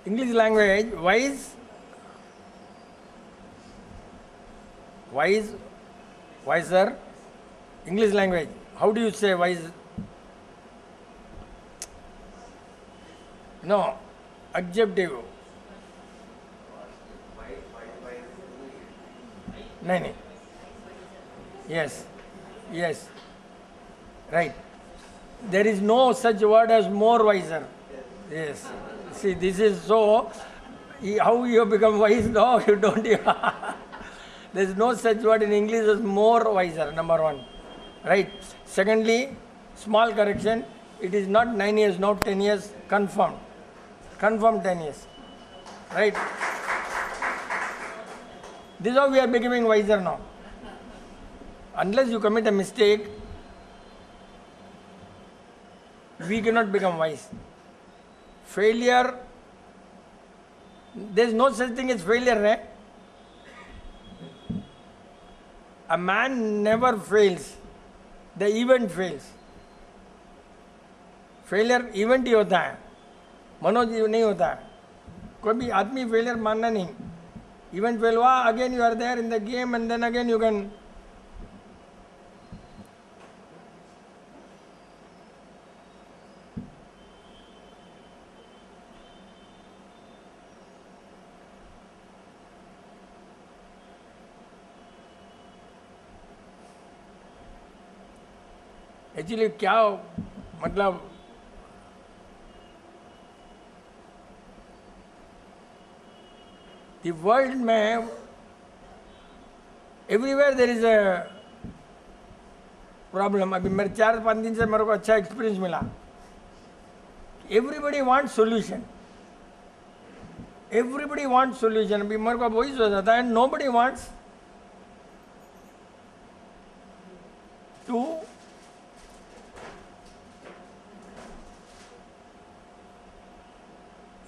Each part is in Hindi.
English language, wise, wiser. English language, how do you say wise? No, adjective. No. Yes, yes, right. There is no such word as more wiser. Yes. See, this is so. How you become wise? No, you don't. There is no such word in English as more wiser. Number one, right? Secondly, small correction. It is not 9 years, not 10 years. Confirmed. Confirmed 10 years. Right? This is how we are becoming wiser now. Unless you commit a mistake, we cannot become wise. Failure, there is no such thing as failure. Eh? A man never fails. The event fails. Failure event ही होता है, मनोजीव नहीं होता है. कोई भी आदमी फेलियर मानना नहीं. इवेंट फेल हुआ, again you are there in the game and then again you can. Actually क्या मतलब the world में everywhere there is a problem. अभी मेरे 4-5 दिन से मेरे को अच्छा एक्सपीरियंस मिला. Everybody wants solution. Everybody wants solution. अभी मेरे को वही सोच जाता है, nobody wants to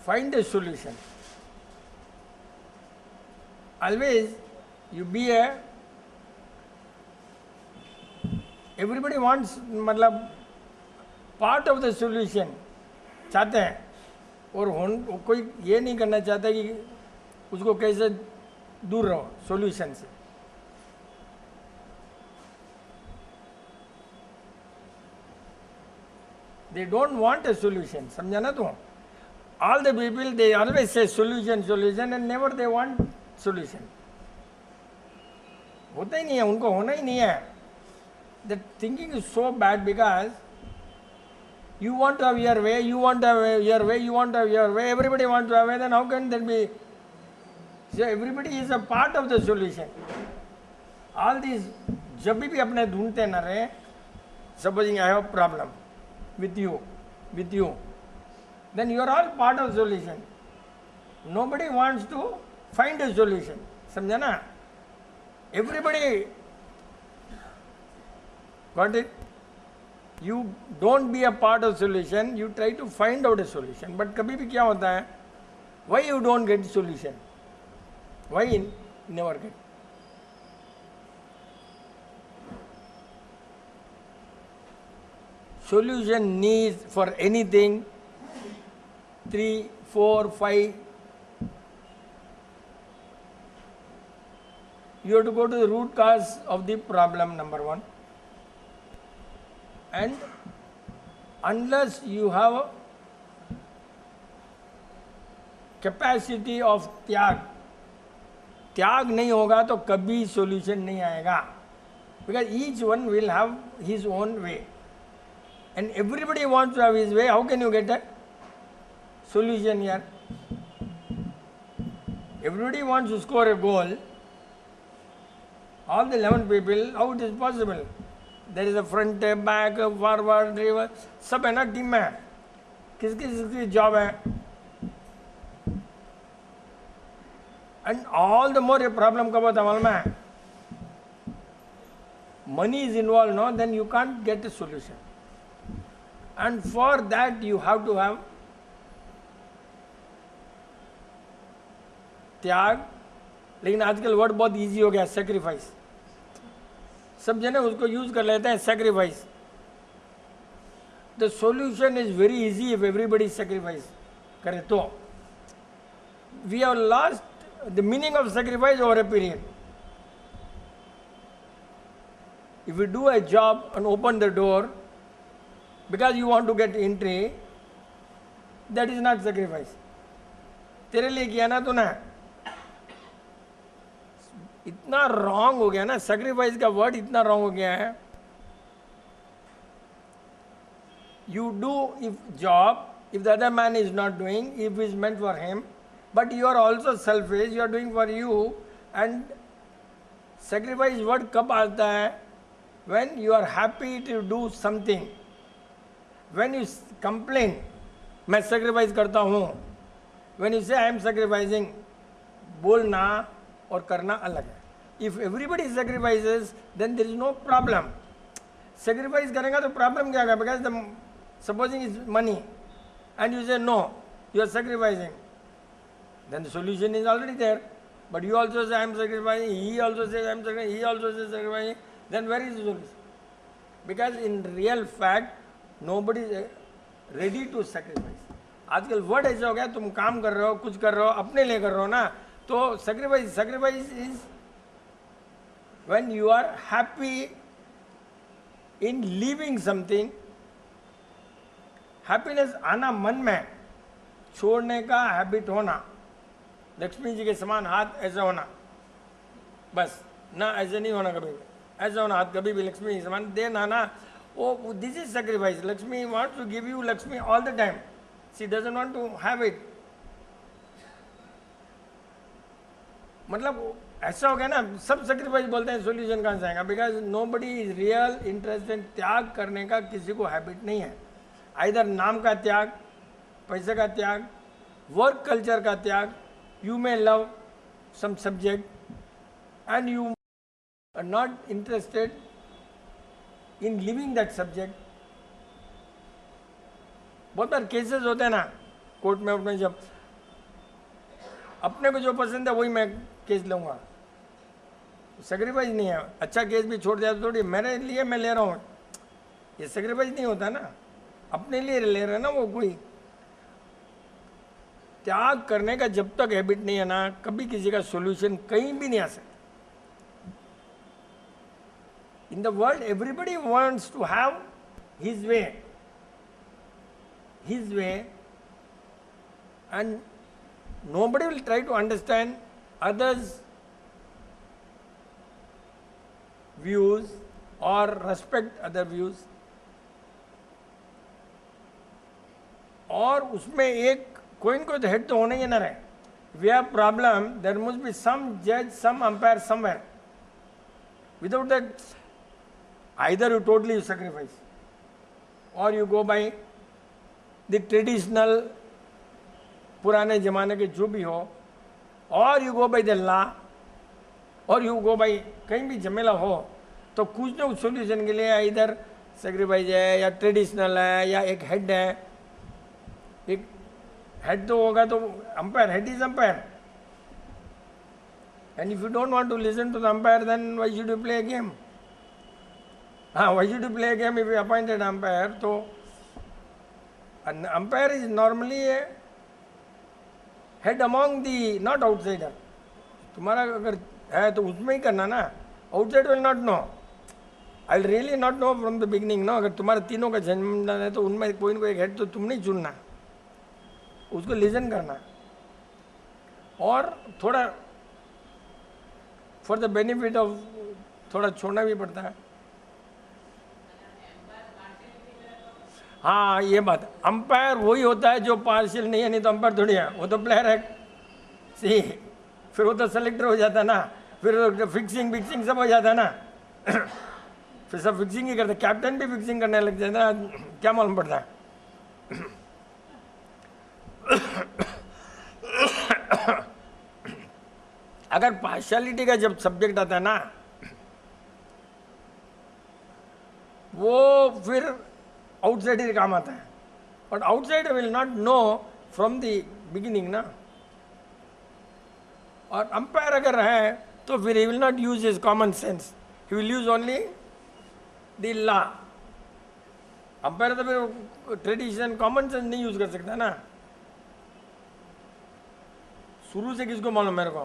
find a solution. Always you be a, everybody wants मतलब part of the solution चाहते हैं, और कोई ये नहीं करना चाहता कि उसको कैसे दूर रहो solution से. They don't want a solution. समझा ना तुम? All the people they always say solution and never they want solution. होता ही नहीं है, उनको होना ही नहीं है. The thinking is so bad because you want to have your way, you want to have your way, you want to have your way, everybody wants to have way, then how can there be? So everybody is a part of the solution. All these, जब भी अपने ढूंढते न रहे, supposing I have a problem with you, then you are all part of solution. Nobody wants to find a solution. समझा ना? Everybody got it? You don't be a part of solution, you try to find out a solution. But कभी भी क्या होता है? Why you don't get solution? Why you never get? Solution needs for anything 3, 4, 5. You have to go to the root cause of the problem, number one. And unless you have capacity of त्याग नहीं होगा तो कभी solution नहीं आएगा. Because each one will have his own way. And everybody wants to have his way. How can you get a solution here? Everybody wants to score a goal. All the 11 people, how it is possible? There is a front, a back, a forward, reverse. सब है ना टीम में. किसकी जॉब है? And all the more a problem कब होता है मालूम है? Money is involved, no? Then you can't get a solution. And for that you have to have त्याग. लेकिन आजकल वर्ड बहुत इजी हो गया, सेक्रीफाइस. सब जने उसको यूज कर लेते हैं, sacrifice. The solution is very easy if everybody sacrifice करे तो. we have lost the meaning of sacrifice over a period. If you do a job and open the door because you want to get entry, that is not sacrifice. तेरे लिए किया ना तूने, इतना रॉन्ग हो गया ना, sacrifice का वर्ड इतना रॉन्ग हो गया है. You do if job, if the other man is not doing, if it's meant for him, but you are also selfish, you are doing for you. And sacrifice word कब आता है? When you are happy to do something. When you complain, मैं sacrifice करता हूँ. When you say I am sacrificing, बोलना और करना अलग है. If everybody sacrifices, then there is no problem. Sacrifice करेगा तो problem क्या होगा? Because the supposing is money, and you say no, you are sacrificing, then the solution is already there. But you also say I am sacrificing, he also says I am sacrificing, he also says sacrificing, then where is the solution? Because in real fact, nobody is ready to sacrifice. आजकल वर्ड ऐसा हो गया, तुम काम कर रहे हो, कुछ कर रहे हो, अपने लिए कर रहे हो ना, तो sacrifice is when you are happy in leaving something. Happiness आना मन में, छोड़ने का हैबिट होना, लक्ष्मी जी के समान हाथ ऐसा होना, बस ना, ऐसे नहीं होना कभी भी, ऐसा होना हाथ कभी भी लक्ष्मी के समान देना ना, वो this is sacrifice. Lakshmi wants to give you Lakshmi all the time, she doesn't want to have it. मतलब ऐसा हो गया ना, सब सैक्रिफाइस बोलते हैं, सोल्यूशन कहाँ से आएगा? Because nobody is real interested. त्याग करने का किसी को हैबिट नहीं है. आइदर नाम का त्याग, पैसे का त्याग, वर्क कल्चर का त्याग. You may love some subject and you are not interested in living that subject. बहुत बार केसेस होते हैं ना कोर्ट में, अपने जब अपने को जो पसंद है वही मैं केस लूँगा, सेक्रीफाइस नहीं है. अच्छा केस भी छोड़ दिया तो थोड़ी मेरे लिए मैं ले रहा हूँ, ये सेक्रीफाइस नहीं होता ना, अपने लिए ले रहे ना वो. कोई त्याग करने का जब तक हैबिट नहीं है ना, कभी किसी का सॉल्यूशन कहीं भी नहीं आ सकता. In the world everybody wants to have his way, and nobody will try to understand others' views or respect other views. और उसमें एक कोई न कोई तो हेड तो होना ही ना रहे. We have problem, there must be some judge, some umpire somewhere. Without that, either you totally sacrifice, or you go by the traditional पुराने ज़माने के जो भी हो, और you go by the law, और यू गो बाई कहीं भी झमेला हो तो कुछ ना कुछ सोल्यूशन के लिए इधर सेक्रीफाइस है या ट्रेडिशनल है या एक हेड है. एक हेड तो होगा तो umpire, head is umpire. And if you don't want to listen to the umpire, then why should you play a game? हाँ, why should you play a game if you appointed umpire? तो umpire is normally head among the, not outsider. तुम्हारा अगर है तो उसमें ही करना ना, outside will not know. I will really not know from the beginning know. अगर तुम्हारे तीनों का जन्म है तो उनमें कोई ना कोई एक हेड तो तुम नहीं चुनना, उसको लिसन करना. और थोड़ा फॉर द बेनिफिट ऑफ थोड़ा छोड़ना भी पड़ता है. हाँ, ये बात, अंपायर वही होता है जो पार्शियल नहीं है, नहीं तो अंपायर थोड़ी है, वो तो प्लेयर है. सी, फिर वो तो सेलेक्टर हो जाता है ना, फिर फिक्सिंग सब हो जाता है ना. फिर सब फिक्सिंग ही करते, कैप्टन भी फिक्सिंग करने लग जाता है, क्या मालूम पड़ता है. अगर पार्शियलिटी का जब सब्जेक्ट आता है ना, वो फिर आउटसाइडर काम आता है. But outsider will not know from the beginning ना. और अंपायर अगर है तो फिर he will not use his common sense, he will use only the law. Umpire तो फिर ट्रेडिशन कॉमन सेंस नहीं यूज कर सकता ना. शुरू से किसको मालूम मेरे को?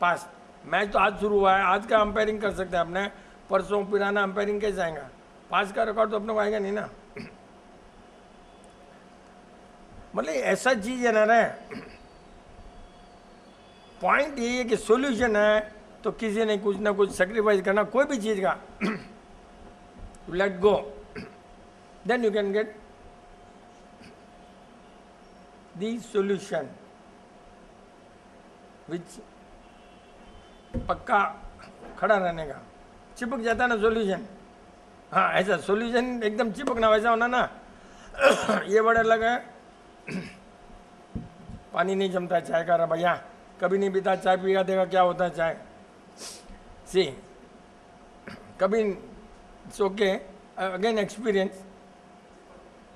पास्ट। मैच तो आज शुरू हुआ है, आज का अंपायरिंग कर सकते हैं अपने, परसों पुराना अंपायरिंग कैसे आएगा? पास्ट का रिकॉर्ड तो अपने को आएगा नहीं ना। मतलब ऐसा चीज है ना, पॉइंट ये है कि सॉल्यूशन है तो किसी ने कुछ ना कुछ सेक्रीफाइस करना, कोई भी चीज का। Let go, then you can get the solution which पक्का खड़ा रहने का। चिपक जाता ना सॉल्यूशन, हाँ ऐसा सॉल्यूशन एकदम चिपकना वैसा होना ना। ये बड़ा अलग है। पानी नहीं जमता चाय का, भैया कभी नहीं पीता चाय, पिएगा देखा क्या होता है चाय। सी कभी it's okay, again experience,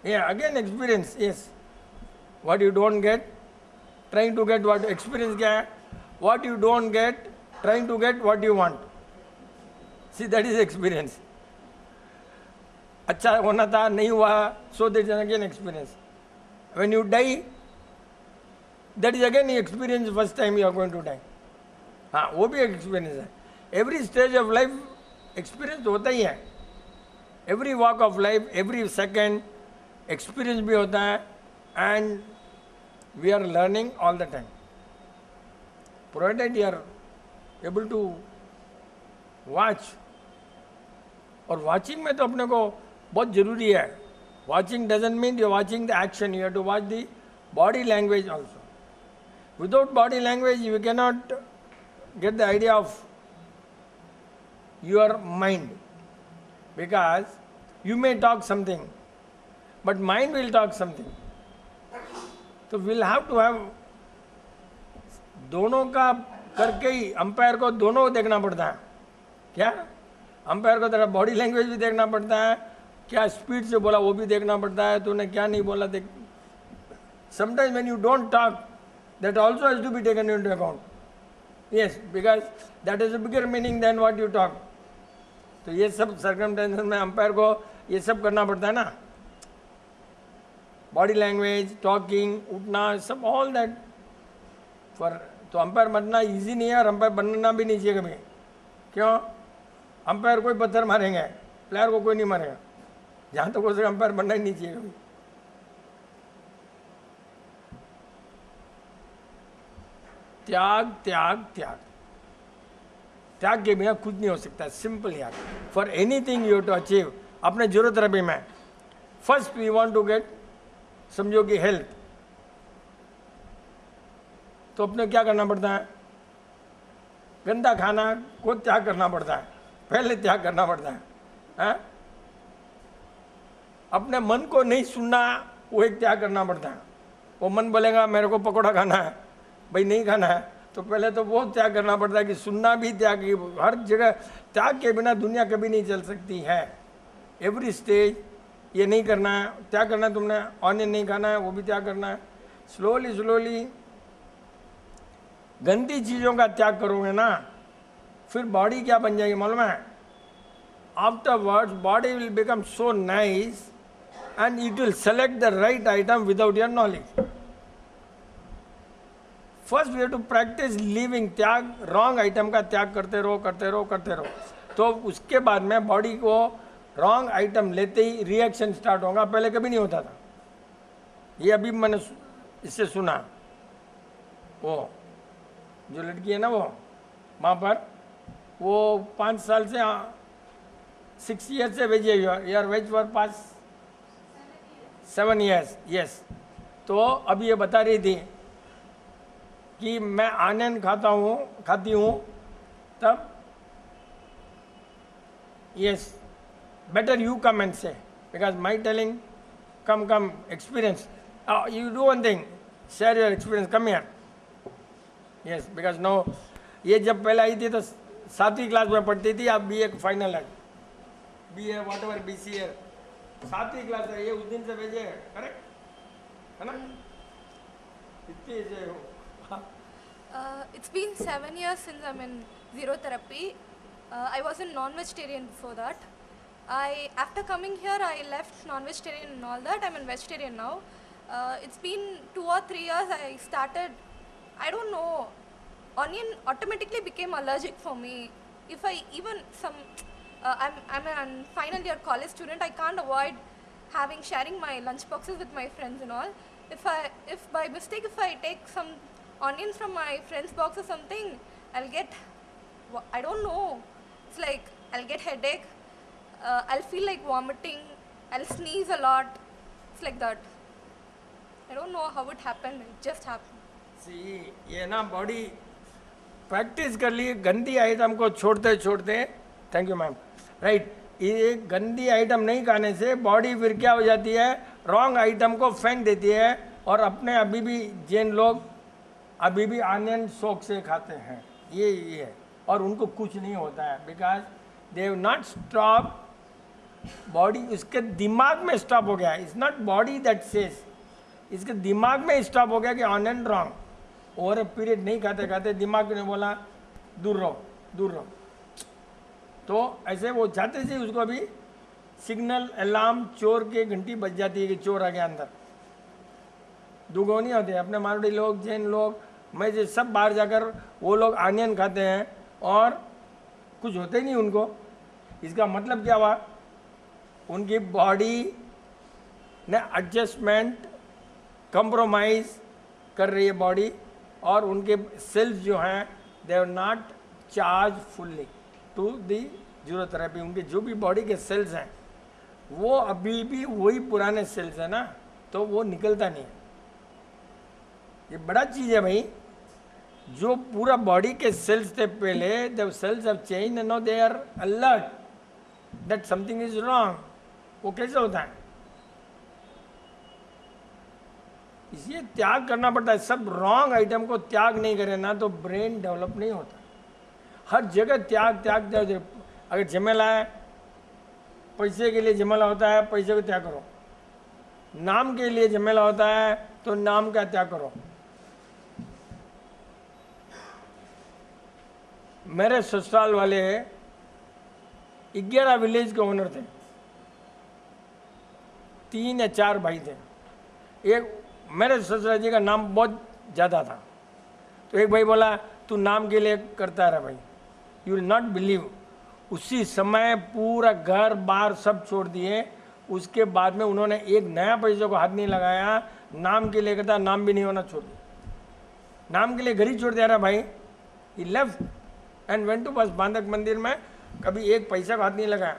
again experience, yes. What you don't get trying to get what, experience क्या है? What you don't get trying to get what you want. See that is experience. अच्छा होना था, नहीं हुआ, so that is again experience. When you die, that is again experience, first time you are going to die. हाँ वो भी एक एक्सपीरियंस है। Every stage of life experience होता ही है। Every walk of life, every second experience भी होता है। And we are learning all the time, provided you are able to watch. और वॉचिंग में तो अपने को बहुत जरूरी है। Watching doesn't mean you watching the action, you have to watch the body language also. Without body language you can not get the idea of your mind, because you may talk something but mind will talk something. तो we'll have to have दोनों का करके ही, अंपायर को दोनों देखना पड़ता है। क्या अंपायर को तेरा बॉडी लैंग्वेज भी देखना पड़ता है, क्या स्पीड से बोला वो भी देखना पड़ता है, तूने क्या नहीं बोला देख। sometimes when you don't talk, that also has to be taken into account. Yes, because that has a bigger meaning than what you talk. तो ये सब सर्कमस्टेंसेस में अंपायर को ये सब करना पड़ता है ना, बॉडी लैंग्वेज, टॉकिंग, उठना, सब ऑल दैट फॉर। तो अंपायर बनना इजी नहीं है और अंपायर बनना भी नहीं चाहिए कभी। क्यों? अंपायर कोई पत्थर मारेंगे, प्लेयर को कोई नहीं मारेगा। जहाँ तक हो सके अंपायर बनना ही नहीं चाहिए कभी। त्याग त्याग त्याग, त्याग के बिना कुछ नहीं हो सकता। सिंपल यार, for anything you to achieve, अपने जरूरत रबी में first we want to get, समझो कि हेल्थ, तो अपने क्या करना पड़ता है? गंदा खाना को त्याग करना पड़ता है, पहले त्याग करना पड़ता है। अपने मन को नहीं सुनना, वो एक त्याग करना पड़ता है। वो मन बोलेगा मेरे को पकौड़ा खाना है, भाई नहीं खाना है, तो पहले तो वो त्याग करना पड़ता है कि सुनना भी त्याग। हर जगह त्याग के बिना दुनिया कभी नहीं चल सकती है। एवरी स्टेज ये नहीं करना है, त्याग करना है तुमने, ऑनियन नहीं खाना है, वो भी त्याग करना है। स्लोली स्लोली गंदी चीज़ों का त्याग करोगे ना, फिर बॉडी क्या बन जाएगी मालूम है? Afterwards body will become so nice and it will select the right item without your knowledge. First we have to practise living, त्याग, रॉन्ग आइटम का त्याग करते रहो करते रहो करते रहो। तो उसके बाद में बॉडी को रॉन्ग आइटम लेते ही रिएक्शन स्टार्ट होगा, पहले कभी नहीं होता था। ये अभी मैंने इससे सुना, वो जो लड़की है ना वो वहाँ पर, वो 5 साल से 6 ईयर्स से वेज है, यार ways for pass 7 years, yes. तो अभी ये बता रही थी कि मैं आनंद खाती हूँ तब, yes better you come and say, because my telling come experience, you do one thing, share your experience, come here, yes, because no, ये जब पहले आई थी तो 7वीं क्लास में पढ़ती थी, अब BA फाइनल है, BA वॉट एवर BC है, 7वीं क्लास है, ये उस दिन से भेजे, करेक्ट है ना? इतनी से हो। It's been 7 years since I'm in zero therapy. I was a non-vegetarian before that. After coming here, I left non-vegetarian and all that. I'm a vegetarian now. It's been 2 or 3 years. I started I don't know. Onion automatically became allergic for me. If I even I'm a final year college student. I can't avoid sharing my lunch boxes with my friends and all. If by mistake if I take some onions from my friend's box or something, I'll get, I don't know. It's like I'll get headache. I'll feel like vomiting. I'll sneeze a lot. It's like that. I don't know how it happened. It just happened. सी ये ना बॉडी प्रैक्टिस कर ली गंदी आइटम को छोड़ते छोड़ते, थैंक यू मैम, राइट, ये गंदी आइटम नहीं खाने से बॉडी फिर क्या हो जाती है, रॉन्ग आइटम को फेंक देती है। और अपने अभी भी जैन लोग अभी भी ऑनियन शौक से खाते हैं, ये है, और उनको कुछ नहीं होता है because they have not stop body, उसके दिमाग में स्टॉप हो गया। It's not body that says, इसके दिमाग में स्टॉप हो गया कि onion wrong. Over a period नहीं खाते खाते दिमाग ने बोला दूर रहो दूर रहो, तो ऐसे वो जाते से उसको अभी सिग्नल अलार्म चोर के घंटी बज जाती है कि चोर आ गया अंदर। दुगो नहीं होते अपने मारवाड़ी लोग, जैन लोग, मैं जो सब बाहर जाकर वो लोग ऑनियन खाते हैं और कुछ होते ही नहीं उनको। इसका मतलब क्या हुआ, उनकी बॉडी ने एडजस्टमेंट कंप्रोमाइज कर रही है बॉडी, और उनके सेल्स जो हैं they are not charge fully to the ज़रूरत। उनके जो भी बॉडी के सेल्स हैं वो अभी भी वही पुराने सेल्स हैं ना, तो वो निकलता नहीं है। ये बड़ा चीज़ है भाई, जो पूरा बॉडी के सेल्स थे पहले, the cells have change and now they are alert that something is wrong. वो कैसे होता है, इसलिए त्याग करना पड़ता है। सब रॉन्ग आइटम को त्याग नहीं करे ना तो ब्रेन डेवलप नहीं होता। हर जगह त्याग त्याग त्याग। अगर झमेला है, पैसे के लिए झमेला होता है, पैसे को त्याग करो। नाम के लिए झमेला होता है तो नाम का त्याग करो। मेरे ससुराल वाले 11 विलेज के ओनर थे, 3 या 4 भाई थे। एक मेरे ससुराल जी का नाम बहुत ज़्यादा था, तो एक भाई बोला तू नाम के लिए करता रहा भाई, यू विल नॉट बिलीव, उसी समय पूरा घर बार सब छोड़ दिए। उसके बाद में उन्होंने एक नया पैसे को हाथ नहीं लगाया, नाम के लिए करता, नाम भी नहीं होना छोड़ दिया। नाम के लिए घर ही छोड़ दिया रहा भाई। ही लेफ्ट एंड वेंट टू बस बांधक मंदिर में, कभी एक पैसा को हाथ नहीं लगाया।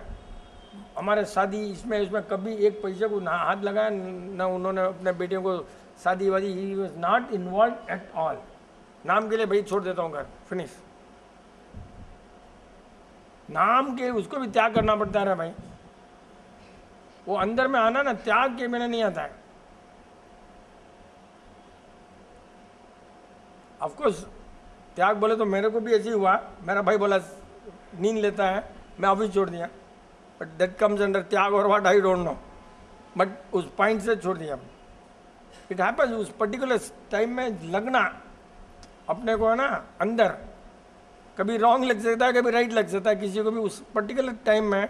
हमारे शादी इसमें उसमें कभी एक पैसे को ना हाथ लगाया, ना उन्होंने अपने बेटियों को शादी वादी, he was not involve at all. नाम के लिए भाई छोड़ देता हूँ घर, फिनिश। नाम के उसको भी त्याग करना पड़ता है भाई, वो अंदर में आना ना त्याग के बिना नहीं आता है। ऑफकोर्स त्याग बोले तो मेरे को भी ऐसे ही हुआ। मेरा भाई बोला नींद लेता है, मैं ऑफिस छोड़ दिया, बट दैट कम्स अंडर त्याग और what I don't know, but उस पॉइंट से छोड़ दिया। इट हैपन्स, उस पर्टिकुलर टाइम में लगना अपने को है ना अंदर, कभी रॉन्ग लग सकता है, कभी राइट लग सकता है किसी को भी उस पर्टिकुलर टाइम में।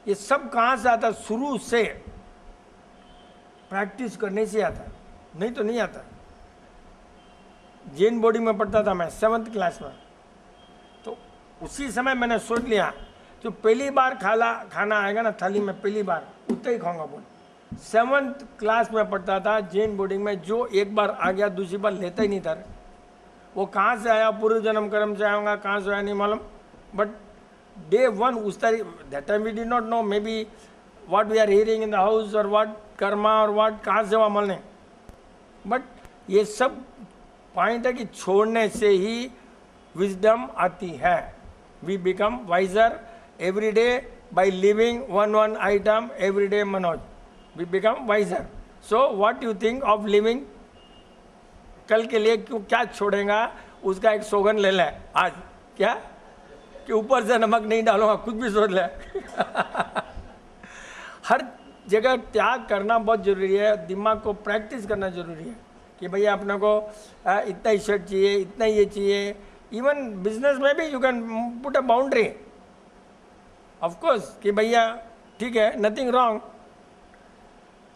ये सब कहाँ से आता है, शुरू से प्रैक्टिस करने से आता है, नहीं तो नहीं आता। जैन बॉडी में पढ़ता था मैं 7th क्लास में, तो उसी समय मैंने सोच लिया जो पहली बार खाना आएगा ना थाली में, पहली बार उतना ही खाऊंगा बोल। 7th क्लास में पढ़ता था जैन बोर्डिंग में, जो एक बार आ गया दूसरी बार लेता ही नहीं था। वो कहाँ से आया, पूर्व जन्म कर्म से आऊँगा, कहाँ से आया नहीं मालूम, बट day 1 उस तारीख, that time we did not know maybe what we are hearing in the house और व्हाट कर्मा और व्हाट कहाँ से हुआ मालूम, बट ये सब पॉइंट है कि छोड़ने से ही विजडम आती है। We become wiser every day by living one item every day, Manoj. We become wiser. So what you think of living? कल के लिए क्यों क्या छोड़ेगा, उसका एक सौगन ले ले आज, क्या कि ऊपर से नमक नहीं डालूंगा, कुछ भी सोच ले। हर जगह त्याग करना बहुत ज़रूरी है, दिमाग को प्रैक्टिस करना ज़रूरी है कि भैया अपने को इतना ही शर्ट चाहिए, इतना ये चाहिए। इवन बिजनेस में भी you can put a boundary, of course, कि भैया ठीक है, नथिंग रॉन्ग।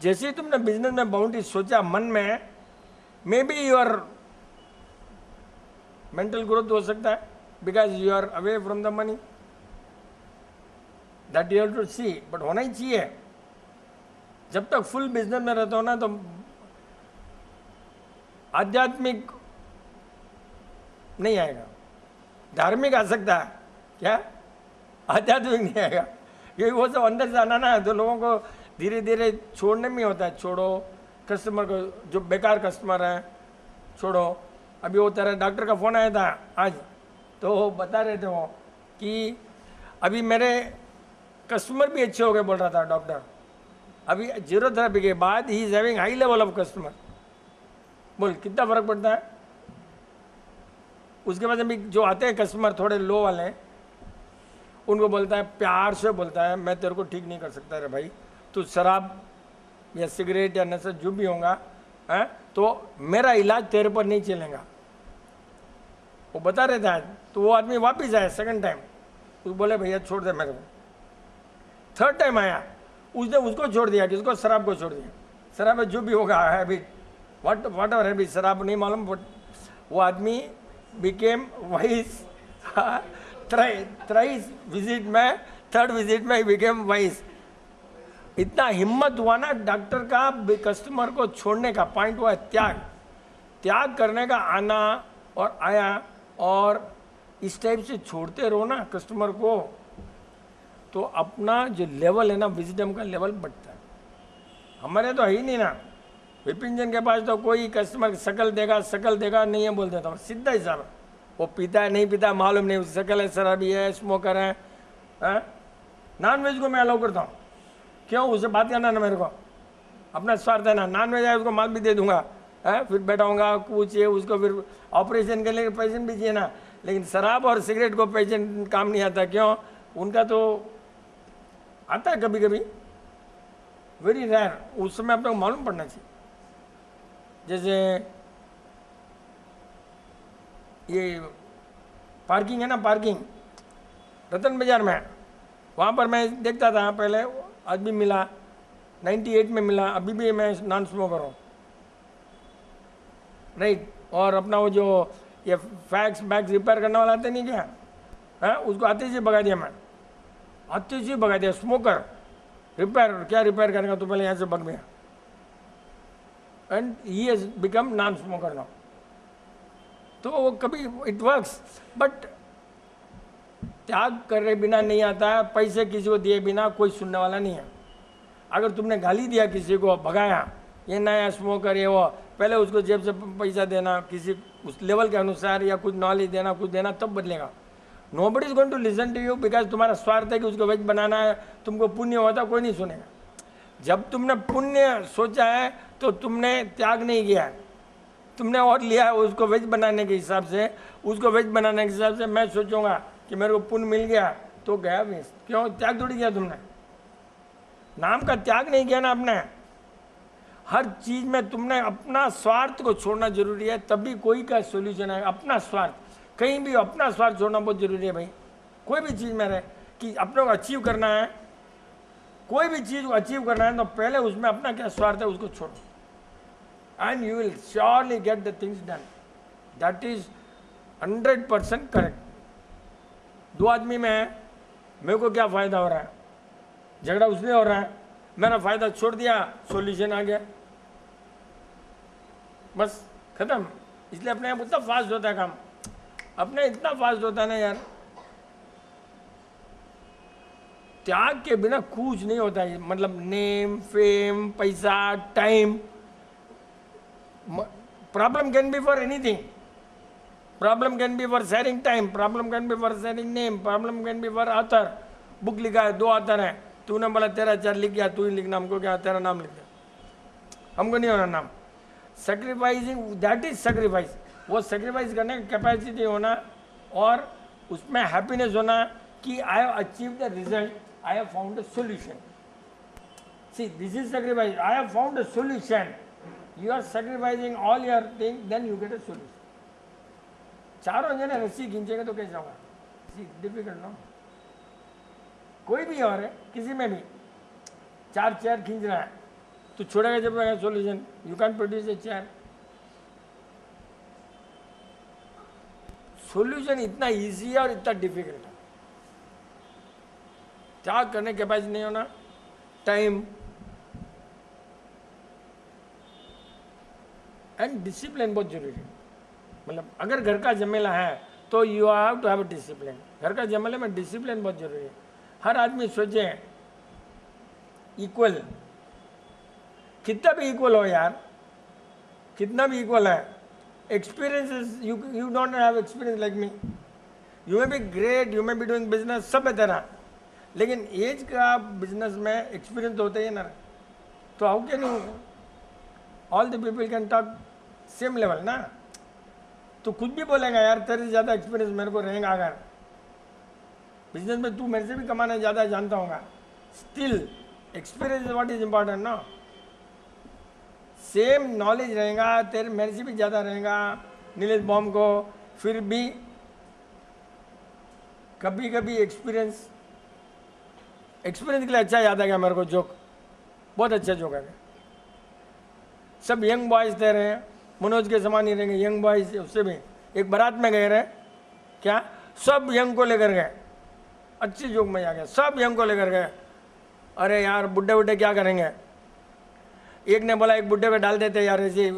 जैसे ही तुमने बिजनेस में बाउंड्री सोचा मन में maybe your mental growth हो सकता है because you are away from the money, that you have to see, but होना ही चाहिए। जब तक फुल बिजनेस में रहते हो ना तो आध्यात्मिक नहीं आएगा, धार्मिक आ सकता है, क्या आध्यात्मिक नहीं आएगा, क्योंकि वो सब अंदर से आना ना तो लोगों को धीरे धीरे छोड़ने में होता है। छोड़ो कस्टमर को, जो बेकार कस्टमर है छोड़ो। अभी वो तेरा डॉक्टर का फ़ोन आया था आज, तो वो बता रहे थे वो कि अभी मेरे कस्टमर भी अच्छे हो गए, बोल रहा था डॉक्टर। अभी जीरो थेरेपी के बाद he is having high level of customer. बोल कितना फर्क पड़ता है। उसके बाद अभी जो आते हैं कस्टमर थोड़े लो वाले, उनको बोलता है, प्यार से बोलता है, मैं तेरे को ठीक नहीं कर सकता रे भाई, तू शराब या सिगरेट या नशा जो भी होगा है तो मेरा इलाज तेरे पर नहीं चलेगा। वो बता रहे थे आज, तो वो आदमी वापिस आया सेकंड टाइम, तो बोले भैया छोड़ दे मेरे को। थर्ड टाइम आया, उसने उसको छोड़ दिया, किसको, शराब को छोड़ दिया। शराब में जो भी होगा हैबिट, वट एवर हैबिट, शराब नहीं मालूम, बट वो आदमी बिकेम वाइस। थ्राइस विजिट में, थर्ड विजिट में बिकेम वाइस। इतना हिम्मत हुआ ना डॉक्टर का कस्टमर को छोड़ने का। पॉइंट हुआ त्याग, त्याग करने का, आना और आया। और इस टाइप से छोड़ते रहो ना कस्टमर को, तो अपना जो लेवल है ना, विजडम का लेवल बढ़ता है। हमारे तो है ही नहीं ना। विपिन जन के पास तो कोई कस्टमर शकल देगा नहीं है बोल देता हूँ, सीधा हिसाब है। वो पीता है नहीं पीता मालूम नहीं, शकल है, शराबी है, स्मोकर है। नॉन वेज को मैं अलाउ करता हूँ, क्यों, उसे बात करना ना मेरे को, अपना स्वार्थ है ना। नॉन वेज है उसको माल भी दे दूंगा, है फिर बैठाऊंगा कुछ है उसको, फिर ऑपरेशन के लिए पेशेंट भी चाहिए ना। लेकिन शराब और सिगरेट को पेशेंट काम नहीं आता, क्यों, उनका तो आता है कभी कभी, वेरी रेयर, उस समय अपने को मालूम पड़ना चाहिए। जैसे ये पार्किंग है ना, पार्किंग रतन बाजार में, वहाँ पर मैं देखता था पहले, आदमी मिला 98 में मिला, अभी भी मैं नॉन स्मोकर हूँ, राइट। और अपना वो जो ये फैक्स बैग्स रिपेयर करने वाला आते नहीं क्या, है, उसको आते से भगा दिया मैं, आते से भगा दिया। स्मोकर रिपेयर, क्या रिपेयर करेगा, तो पहले यहाँ से भग गया। And he has become non smoker now. तो वो कभी इट वर्क्स, बट त्याग करे बिना नहीं आता है। पैसे किसी को दिए बिना कोई सुनने वाला नहीं है। अगर तुमने गाली दिया किसी को, भगाया, ये नया स्मोकर ये वो, पहले उसको जेब से पैसा देना, किसी उस लेवल के अनुसार, या कुछ नॉलेज देना, कुछ देना, तब बदलेगा। Nobody is going to listen to you, because तुम्हारा स्वार्थ है कि उसको वेज बनाना है, तुमको पुण्य होता, कोई नहीं सुनेगा। जब तुमने पुण्य सोचा है तो तुमने त्याग नहीं किया है, तुमने और लिया है उसको वेज बनाने के हिसाब से। उसको वेज बनाने के हिसाब से मैं सोचूंगा कि मेरे को पुण्य मिल गया तो गया वेस्ट, क्यों, त्याग थोड़ी किया तुमने, नाम का त्याग नहीं किया ना आपने। हर चीज में तुमने अपना स्वार्थ को छोड़ना जरूरी है, तभी कोई का सोल्यूशन है। अपना स्वार्थ, कहीं भी अपना स्वार्थ छोड़ना बहुत जरूरी है भाई। कोई भी चीज में रहे कि अपने को अचीव करना है, कोई भी चीज को अचीव करना है, तो पहले उसमें अपना क्या स्वार्थ है उसको छोड़ो, and you will surely get the things done. That is 100% correct. दो आदमी में है, मेरे को क्या फायदा हो रहा है, झगड़ा उसने हो रहा है, मैंने फायदा छोड़ दिया, सॉल्यूशन आ गया, बस खत्म। इसलिए अपने आप उतना फास्ट होता है काम, अपने इतना फास्ट होता है ना यार। त्याग के बिना कुछ नहीं होता है, मतलब नेम, फेम, पैसा, time. Problem can be for anything, problem can be for sharing time, problem can be for sharing name, problem can be for author. Book लिखा है, 2 ऑथर हैं, तूने बोला तेरा 4 लिख गया, तू ही लिखना, हमको क्या, तेरा नाम लिख दे, हमको नहीं होना नाम। Sacrificing, that is sacrifice. वो सेक्रीफाइस करने की कैपेसिटी होना, और उसमें हैप्पीनेस होना कि I have achieve the result, I have found a solution. See this is sacrifice, I have found a solution. You are sacrificing all your thing, then you get a solution. चारों जने रस्सी खींचेंगे तो कैसे होगा, डिफिकल्ट नो। कोई भी और है, किसी में भी 4 चेयर खींच रहा है, तो छोड़ेगा जब solution, you can produce a chair. Solution इतना इजी है और इतना डिफिकल्ट है। त्याग करने के कैपेसिटी नहीं होना, टाइम एंड डिसिप्लिन बहुत जरूरी है। मतलब अगर घर का झमेला है तो you have to have discipline. घर का झमेले में डिसिप्लिन बहुत जरूरी है। हर आदमी सोचे इक्वल, कितना भी इक्वल हो यार, कितना भी इक्वल है, experience you don't have experience like me, you may be great, you may be doing business, सब है तेरा, लेकिन एज का बिजनेस में एक्सपीरियंस तो होता ही है ना। तो how can you all the people can talk same level ना। तो खुद भी बोलेगा यार तेरे से ज़्यादा एक्सपीरियंस मेरे को रहेगा, अगर बिजनेस में तू मेरे से भी कमाना ज़्यादा जानता होगा, still experience is what is important ना। सेम नॉलेज रहेगा, तेरे मेरे से भी ज़्यादा रहेगा नीलेश बॉम को, फिर भी कभी कभी एक्सपीरियंस के लिए अच्छा याद आ गया मेरे को जोक, बहुत अच्छा जोक है। सब यंग बॉयज़ थे रहे, मनोज के समान ही रहेंगे यंग बॉयज़, उससे भी एक बारात में गए रहे, क्या सब यंग को लेकर गए, अच्छी जोक में आ गया, सब यंग को लेकर गए। अरे यार बुड्ढे बुड्ढे क्या करेंगे, एक ने बोला एक बुड्ढे पे डाल देते यार, ऐसे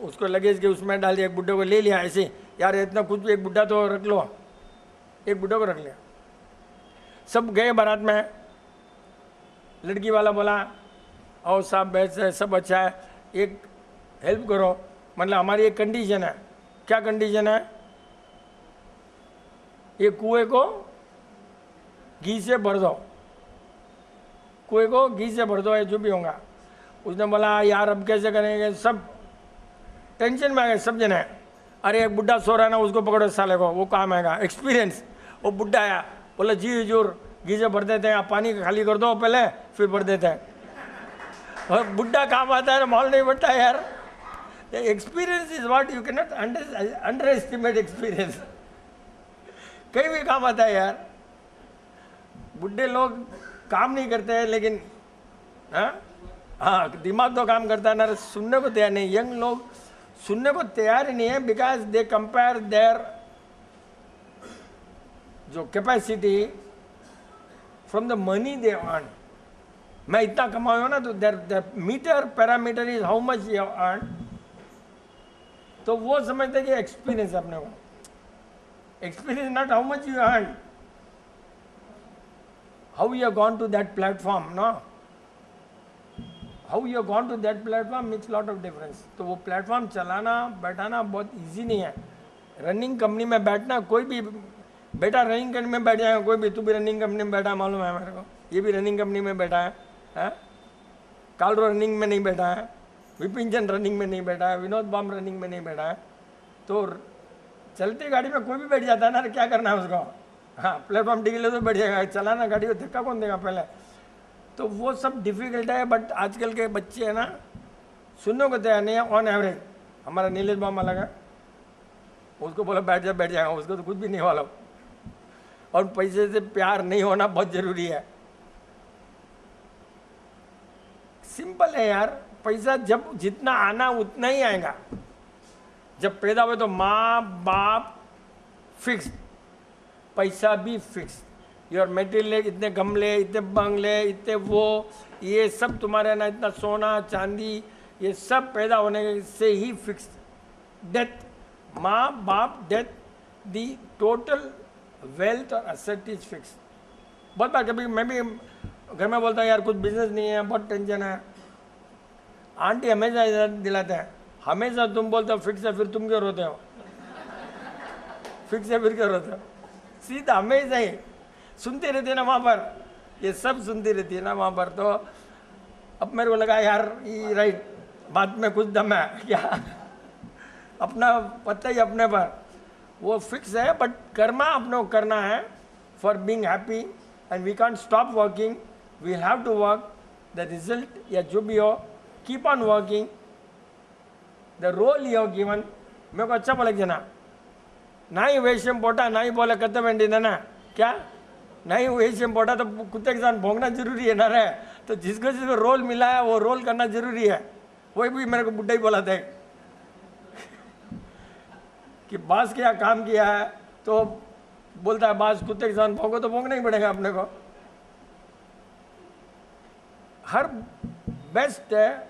उसको लगेज के उसमें डाल दिया, एक बुड्ढे को ले लिया ऐसे, यार इतना कुछ भी एक बुड्ढा तो रख लो, एक बुड्ढे को रख लिया। सब गए बारात में, लड़की वाला बोला और साहब बैठ सब अच्छा है, एक हेल्प करो, मतलब हमारी एक कंडीशन है। क्या कंडीशन है, ये कुएं को घी से भर दो, कुएं को घी से भर दो, ये जो भी होगा। उसने बोला यार अब कैसे करेंगे, सब टेंशन में आ गए सब जने। अरे एक बुढ़ा सो रहा है ना, उसको पकड़ो साले को, वो काम आएगा, एक्सपीरियंस। वो बुढ़ा आया, बोला जी हजूर घी से भर देते हैं, आप पानी खाली कर दो पहले फिर भर देते हैं। और बुढ़ा काम आता है, माल नहीं बढ़ता है यार। Experience is what you can not under estimate experience, कहीं भी काम आता है यार। बुढ़े लोग काम नहीं करते हैं, लेकिन हाँ दिमाग तो काम करता है ना, सुनने को तैयार नहीं। यंग लोग सुनने को तैयार ही नहीं है, बिकॉज दे कंपेयर देयर जो capacity from the money they earn. मैं इतना कमाऊँ ना, तो their meter parameter is how much you earn. तो वो समझते कि एक्सपीरियंस अपने को, experience not how much you earn, how you gone to that platform no, how you gone to that platform makes lot of difference. तो वो प्लेटफॉर्म चलाना बैठाना बहुत इजी नहीं है। रनिंग कंपनी में बैठना, कोई भी बेटा रनिंग कंपनी में बैठ जाएगा, कोई भी, तू भी रनिंग कंपनी में बैठा मालूम है मेरे को, ये भी रनिंग कंपनी में बैठा है, कालरो रनिंग में नहीं बैठा है, विपिन चंद रनिंग में नहीं बैठा है, विनोद बॉम रनिंग में नहीं बैठा है। तो चलती गाड़ी में कोई भी बैठ जाता है ना, क्या करना है उसको, हाँ प्लेटफॉर्म टिकट ले तो बैठ जाएगा, चलाना गाड़ी को धक्का कौन देगा पहले। तो वो सब डिफिकल्ट है, बट आजकल के बच्चे है ना सुनने को तैयार नहीं है। ऑन एवरेज हमारा नीलेश बॉम अलग है, उसको बोला बैठ जाएगा, उसको तो कुछ भी नहीं वाला। और पैसे से प्यार नहीं होना बहुत जरूरी है, सिंपल है यार। पैसा जब जितना आना उतना ही आएगा। जब पैदा हुए तो माँ बाप फिक्स, पैसा भी फिक्स, योर मटेरियल, इतने गमले, इतने बंगले, इतने वो, ये सब तुम्हारे ना, इतना सोना चांदी, ये सब पैदा होने से ही फिक्स। डेथ, माँ बाप, डेथ, दी टोटल वेल्थ और एसेट इज फिक्स। बहुत बार कभी मैं भी घर में बोलता हूँ यार कुछ बिजनेस नहीं है, बहुत टेंशन है, आंटी हमेशा दिलाते हैं, हमेशा तुम बोलते हो फिक्स है, फिर तुम क्यों रोते हो, फिक्स है फिर क्यों रोते हो, सीधा हमेशा ही सुनती रहती है ना वहाँ पर, ये सब सुनती रहती है ना वहाँ पर। तो अब मेरे को लगा यार ये राइट बात में कुछ दम है क्या, अपना पता ही अपने पर, वो फिक्स है, बट कर्मा अपने को करना है for being happy, and we can't stop working, we have to work, the result या जो भी हो, keep on working, the role you have given. मेरे को अच्छा बोला जना, ना ही वेश्यम पोटा ना ही बोले कत्ते बेंडी ना, क्या ना ही वेश्यम पोटा, तो कुत्ते के साथ भोंगना जरूरी है ना रे। तो जिसको जिसको रोल मिला है वो रोल करना जरूरी है। वही भी मेरे को बुड्ढा ही बोला था कि बॉस क्या काम किया है, तो बोलता है बास कुत्ते के साथ भोंको, तो भोंकना ही पड़ेगा अपने को। हर बेस्ट है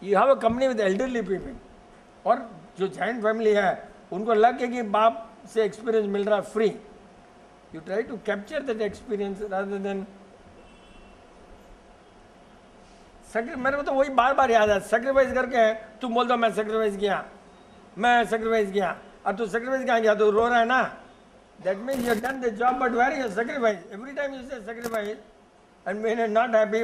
you have a company with elderly people, और जो जॉइंट फैमिली है उनको लगे कि बाप से एक्सपीरियंस मिल रहा है free, you try to capture that experience rather than. मेरे को तो वही बार बार याद है, सेक्रीफाइस करके तुम बोल दो मैं सेक्रीफाइस किया, मैं सेक्रीफाइस किया, और तू सेक्रीफाइस कहाँ किया, तू रो रहा है ना, that means you have done the job but where you sacrifice. Every time you say sacrifice and when you are not happy,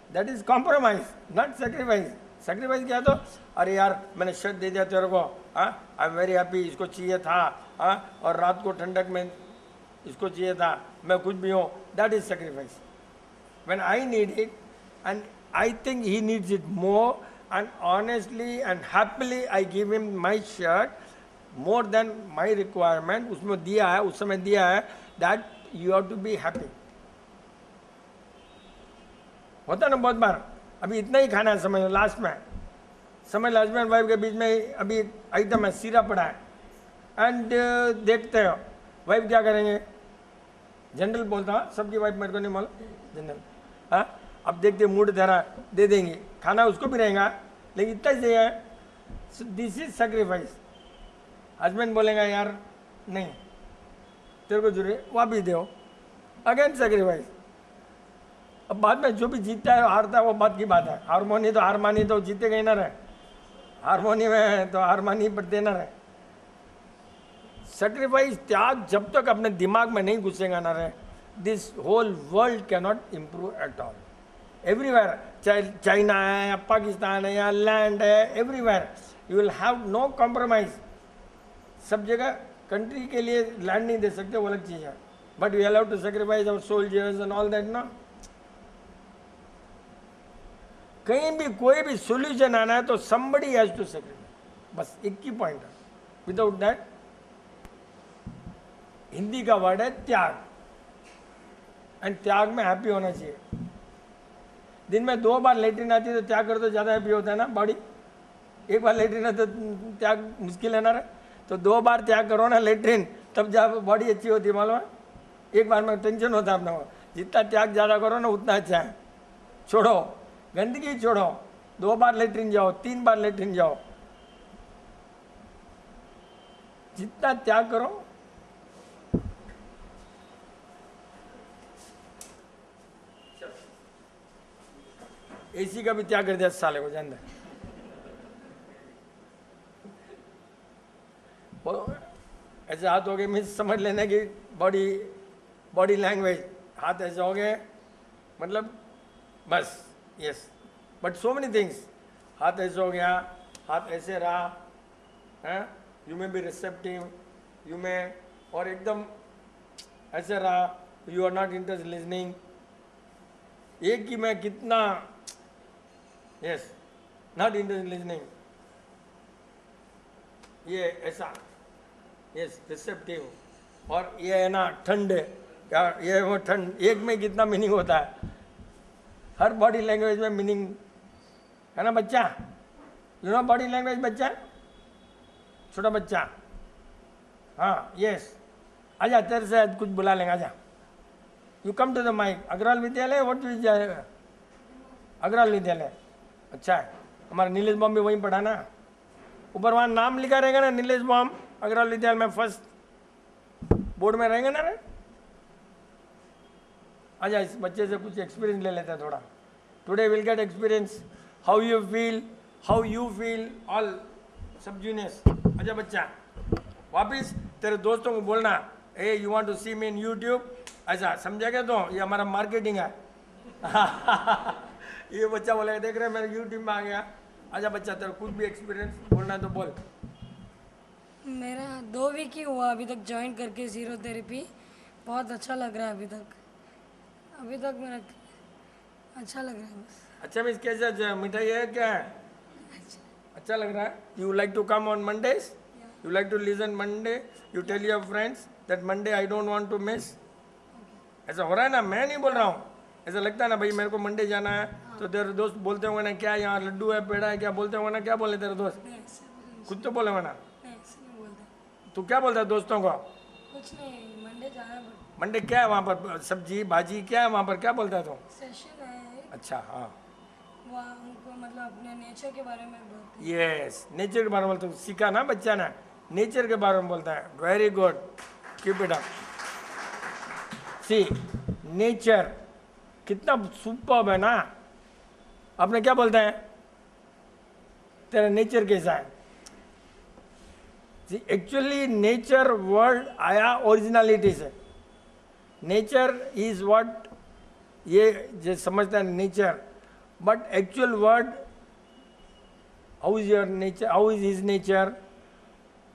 that is compromise, not sacrifice. Sacrifice किया तो अरे यार मैंने शर्ट दे दिया तेरे को, हाँ आई एम वेरी हैप्पी, इसको चाहिए था, हाँ, और रात को ठंडक में इसको चाहिए था, मैं कुछ भी हूँ, that is sacrifice. When I need it and I think he needs it more, and honestly and happily I give him my shirt more than my requirement. उसमें दिया है, उस समय दिया है, that you have to be happy. होता ना बहुत बार, अभी इतना ही खाना है समझ लास्ट में, हस्बैंड वाइफ के बीच में अभी एकदम है सीरा पड़ा है, एंड देखते हो वाइफ क्या करेंगे, जनरल बोलता हूँ, सबकी वाइफ मेरे को नहीं मालूम, जनरल, हाँ अब देखते मूड तेरा दे देंगे, खाना उसको भी रहेगा लेकिन इतना ही चाहिए। This is sacrifice. हस्बैंड बोलेगा यार नहीं तेरे को जरूरी वापिस दो, अगेन सेक्रीफाइस। अब बाद में जो भी जीतता है हारता है वो बात की बात है, हारमोनी तो हार मानी तो जीतेगा ही ना रहे, हारमोनी में तो हार मानी पर देना रहे। सेक्रीफाइस त्याग जब तक अपने दिमाग में नहीं घुसेगा ना रहे, this whole world can not improve at all. Everywhere, चाहे चाइना है या पाकिस्तान है या लैंड है, everywhere you will have no compromise. सब जगह कंट्री के लिए लैंड नहीं दे सकते, वो अलग चीज़ है, but we allow to sacrifice our soldiers and all that. No, कहीं भी कोई भी सोल्यूशन आना है तो समबडी हैज टू सेक्रीफाइस, बस एक ही पॉइंट है। विदाउट दैट, हिंदी का वर्ड है त्याग, एंड त्याग में हैप्पी होना चाहिए। दिन में 2 बार लेटरिन आती है तो त्याग कर तो ज़्यादा हैप्पी होता है ना बॉडी। एक बार लेटरिन है तो त्याग मुश्किल है ना रे, तो 2 बार त्याग करो ना लेटरिन, तब जब बॉडी अच्छी होती है, मालूम है। एक बार में टेंशन होता है अपना को, जितना त्याग ज़्यादा करो ना उतना अच्छा है। छोड़ो गंदगी, छोड़ो, 2 बार लेटरिन जाओ, 3 बार लेटरिन जाओ, जितना त्याग करो। एसी का भी त्याग कर दिया साले को, जान दे। ऐसे हाथ हो गए, मीन्स समझ लेना कि बॉडी लैंग्वेज, हाथ ऐसे हो गए मतलब बस, yes, but so many things. हाथ ऐसे हो गया, हाथ ऐसे रहा है, you may be receptive, you may, और एकदम ऐसे रहा, you are not interest listening. एक ही मैं कितना, यस, नॉट इंटरेस्ट लिसनिंग, ये ऐसा, यस, रिसेप्टिव, और ये है ना ठंड, क्या ये वो ठंड, एक में कितना मीनिंग होता है, हर बॉडी लैंग्वेज में मीनिंग है ना बच्चा। यू नो बॉडी लैंग्वेज बच्चा, छोटा बच्चा, हाँ यस, आजा तेरे से कुछ बुला लेंगे, आजा, you come to the mike. Agarwal Vidyalaya, what is Agarwal विद्यालय, अच्छा है, हमारा नीलेश बॉम भी वहीं पढ़ा ना, ऊपर वहाँ नाम लिखा रहेगा ना, नीलेश बॉम अग्रवाल विद्यालय में फर्स्ट बोर्ड में रहेंगे ना रे। आजा इस बच्चे से कुछ एक्सपीरियंस ले लेते हैं थोड़ा। Today will get experience how you feel all सब जूनियर्स। आजा बच्चा, वापिस तेरे दोस्तों को बोलना, ए you want to see me in YouTube, ऐसा समझा क्या? तो ये हमारा मार्केटिंग है। ये बच्चा बोलेगा देख रहे मेरे यूट्यूब में आ गया। आजा बच्चा, तेरा कुछ भी एक्सपीरियंस बोलना है तो बोल। मेरा 2 वीक ही हुआ अभी तक ज्वाइन करके ज़ीरो थेरेपी, बहुत अच्छा लग रहा है अभी तक मेरा अच्छा लग रहा है बस। अच्छा मीन्स कैसा मिठाई है क्या है? अच्छा लग रहा है। You like to come on Mondays, you like to listen Monday, you tell your friends that Monday I don't want to miss. ऐसा हो रहा है ना, मैं नहीं बोल रहा हूँ, ऐसा लगता है ना भाई मेरे को मंडे जाना है, तो तेरे दोस्त बोलते होंगे ना क्या यहाँ लड्डू है पेड़ा है क्या बोलते होंगे ना, क्या बोले तेरे दोस्त? खुद तो बोले होंगे ना, तू क्या बोलता है दोस्तों को? कुछ नहीं, मंडे जाना है मंडे क्या है वहाँ पर? सब्जी भाजी क्या है वहाँ पर? क्या बोलता है तू? सेशन है, अच्छा हाँ, वहाँ हमको मतलब अपने नेचर के बारे में बोलते यस, नेचर के बारे में बोलता है। सीखा ना बच्चा ने, नेचर के बारे में बोलता है। Very good, keep it up. See nature कितना सुपर्ब है ना। आपने क्या बोलते हैं, तेरा नेचर कैसा है? सी एक्चुअली नेचर वर्ड आया ओरिजिनलिटी से। नेचर इज व्हाट, ये जो समझता है nature, but actual word how is your nature, how is his nature,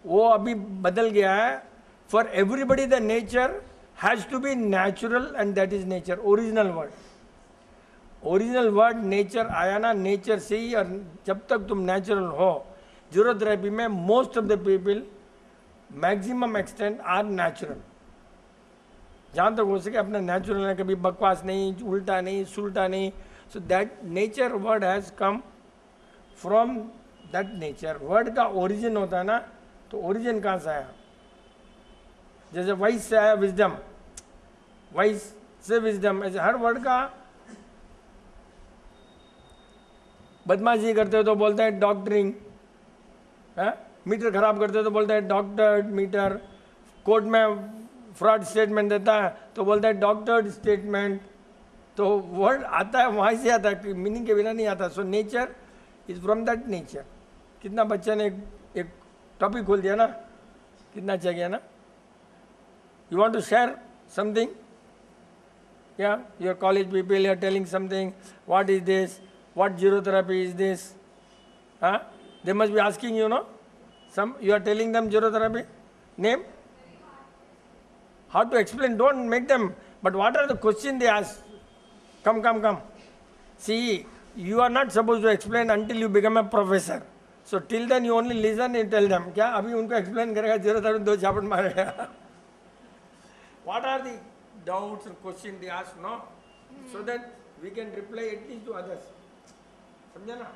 वो अभी बदल गया है। For everybody the nature has to be natural and that is nature, original word. Original word nature आया ना नेचर से ही, और जब तक तुम नेचुरल हो, जीरोथेरेपी में most of the people maximum extent are natural. जहाँ तक हो सके अपना नेचुरल है, कभी बकवास नहीं, उल्टा नहीं, सुलटा नहीं। So that nature word has come from that nature. Word का ओरिजिन होता है ना, तो ओरिजिन कहाँ से आया? जैसे वाइस से आया विजडम, वाइस से विजडम, ऐसे हर वर्ड का। बदमाशी करते हो तो बोलते हैं डॉक्टरिंग, है? मीटर खराब करते हो तो बोलते हैं डॉक्टर्ड मीटर। कोर्ट में फ्रॉड स्टेटमेंट देता है तो बोलता है डॉक्टर्ड स्टेटमेंट। तो वर्ड आता है वहाँ से आता है, मीनिंग के बिना नहीं आता। So nature is from that nature. कितना बच्चे ने एक टॉपिक खोल दिया ना, कितना अच्छा गया ना। You want to share something? या your college people are telling something, what is this, what zero therapy is this? हाँ, they must be asking you know some, you are telling them gerotherapy name, how to explain, don't make them, but what are the question they ask? Come, see, you are not supposed to explain until you become a professor, so till then you only listen and tell them. क्या अभी उनको explain करेगा gerotherapy, दो झापट मारेगा? What are the doubts and questions they ask, no, so that we can reply at least to others. समझा ना?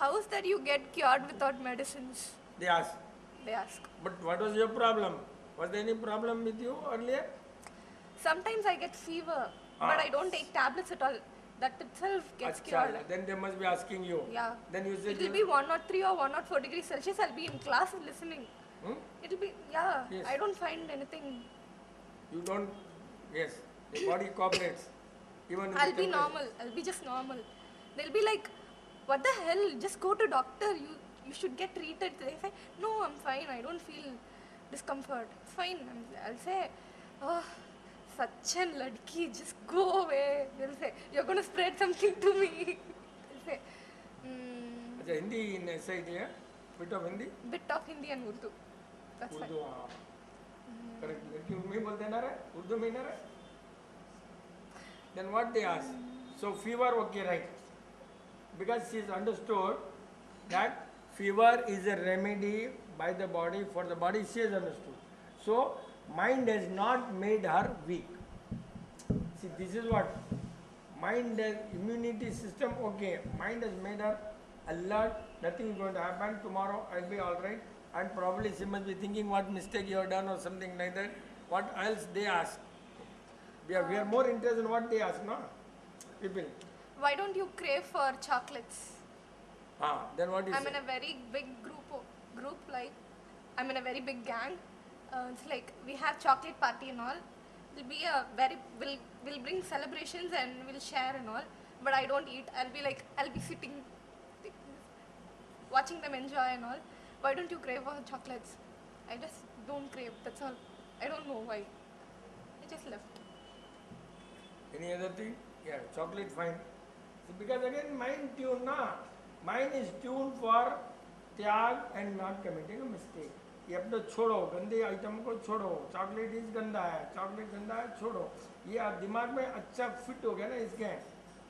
How is that you get cured without medicines? They ask. They ask. But what was your problem? Was there any problem with you earlier? Sometimes I get fever, but I don't take tablets at all. That itself gets Achha, cured. then they must be asking you. Yeah. Then you say, It will be 103 or 104 degrees Celsius. I'll be in class listening. It'll be, yeah. Yes. I don't find anything. you don't, yes, the body cooperates. Even I'll be normal. I'll be just normal. They'll be like, what the hell? Just go to doctor. You should get treated. They say, no, I'm fine. I don't feel discomfort. It's fine. I'll say, oh, such a ladki, just go away. They'll say, you're going to spread something to me. They'll say, अच्छा हिंदी ऐसा ही है, bit of Hindi, bit of Hindi and Urdu. That's fine. Urdu, हाँ, correct. लड़की उर्दू में बोलते हैं ना रे, उर्दू में ना रे. Then what they ask? So fever, okay, right? Because she is understood that fever is a remedy by the body for the body. She has understood. So mind has not made her weak. See, this is what mind has immunity system. Okay, mind has made her alert. Nothing is going to happen tomorrow. I'll be all right. And probably she must be thinking what mistake you have done or something like that. What else they ask? We are more interested in what they ask, no? People. Why don't you crave for chocolates? Then what is I'm in a very big group, like I'm in a very big gang. It's like we have chocolate party and all. It'll be a we'll bring celebrations and we'll share and all. But I don't eat. I'll be sitting, watching them enjoy and all. Why don't you crave for chocolates? I just don't crave. That's all. I don't know why. I just left. Any other thing? Yeah, chocolate fine. See, because again mind tuned, na? Mind is tuned for त्याग and not committing a mistake. ये अपने छोड़ो, गंदे आइटम को छोड़ो. चॉकलेट इज गंदा है, चॉकलेट गंदा है, छोड़ो. ये आप दिमाग में अच्छा फिट हो गया ना इसके.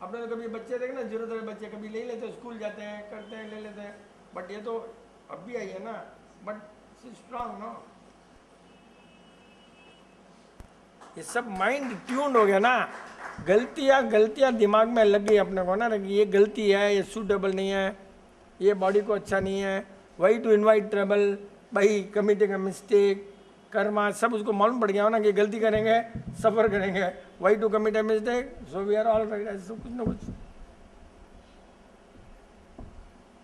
अपने तो कभी बच्चे देखे ना, जीरोथेरेपी बच्चे कभी ले लेते हैं, स्कूल जाते हैं, करते हैं, ले लेते हैं. बट ये तो अब भी आई है ना. But strong no. ये सब माइंड ट्यून्ड हो गया ना. गलतियाँ दिमाग में लग गई अपने को ना, ये गलती है, ये सूटेबल नहीं है, ये बॉडी को अच्छा नहीं है. वाई टू इन्वाइट ट्रबल, भाई कमिटिंग मिस्टेक, कर्मा, सब उसको मालूम पड़ गया हो ना कि गलती करेंगे, सफ़र करेंगे, why to commit a mistake, so we are all right, ऐसे कुछ ना कुछ।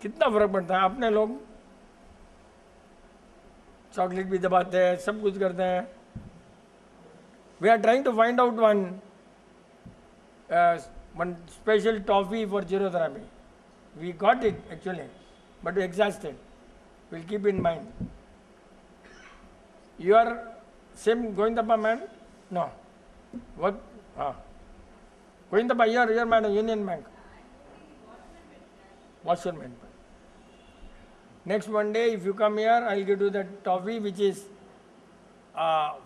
कितना फर्क पड़ता है। अपने लोग चॉकलेट भी दबाते हैं, सब कुछ करते हैं। We are trying to find out one special toffee for zero therapy. We got it actually, but we exhausted. We'll keep in mind. You are same Goindappa man? No. What? Goindappa, you're man, Union Bank. Washerman. Next Monday, if you come here, I'll give you that toffee which is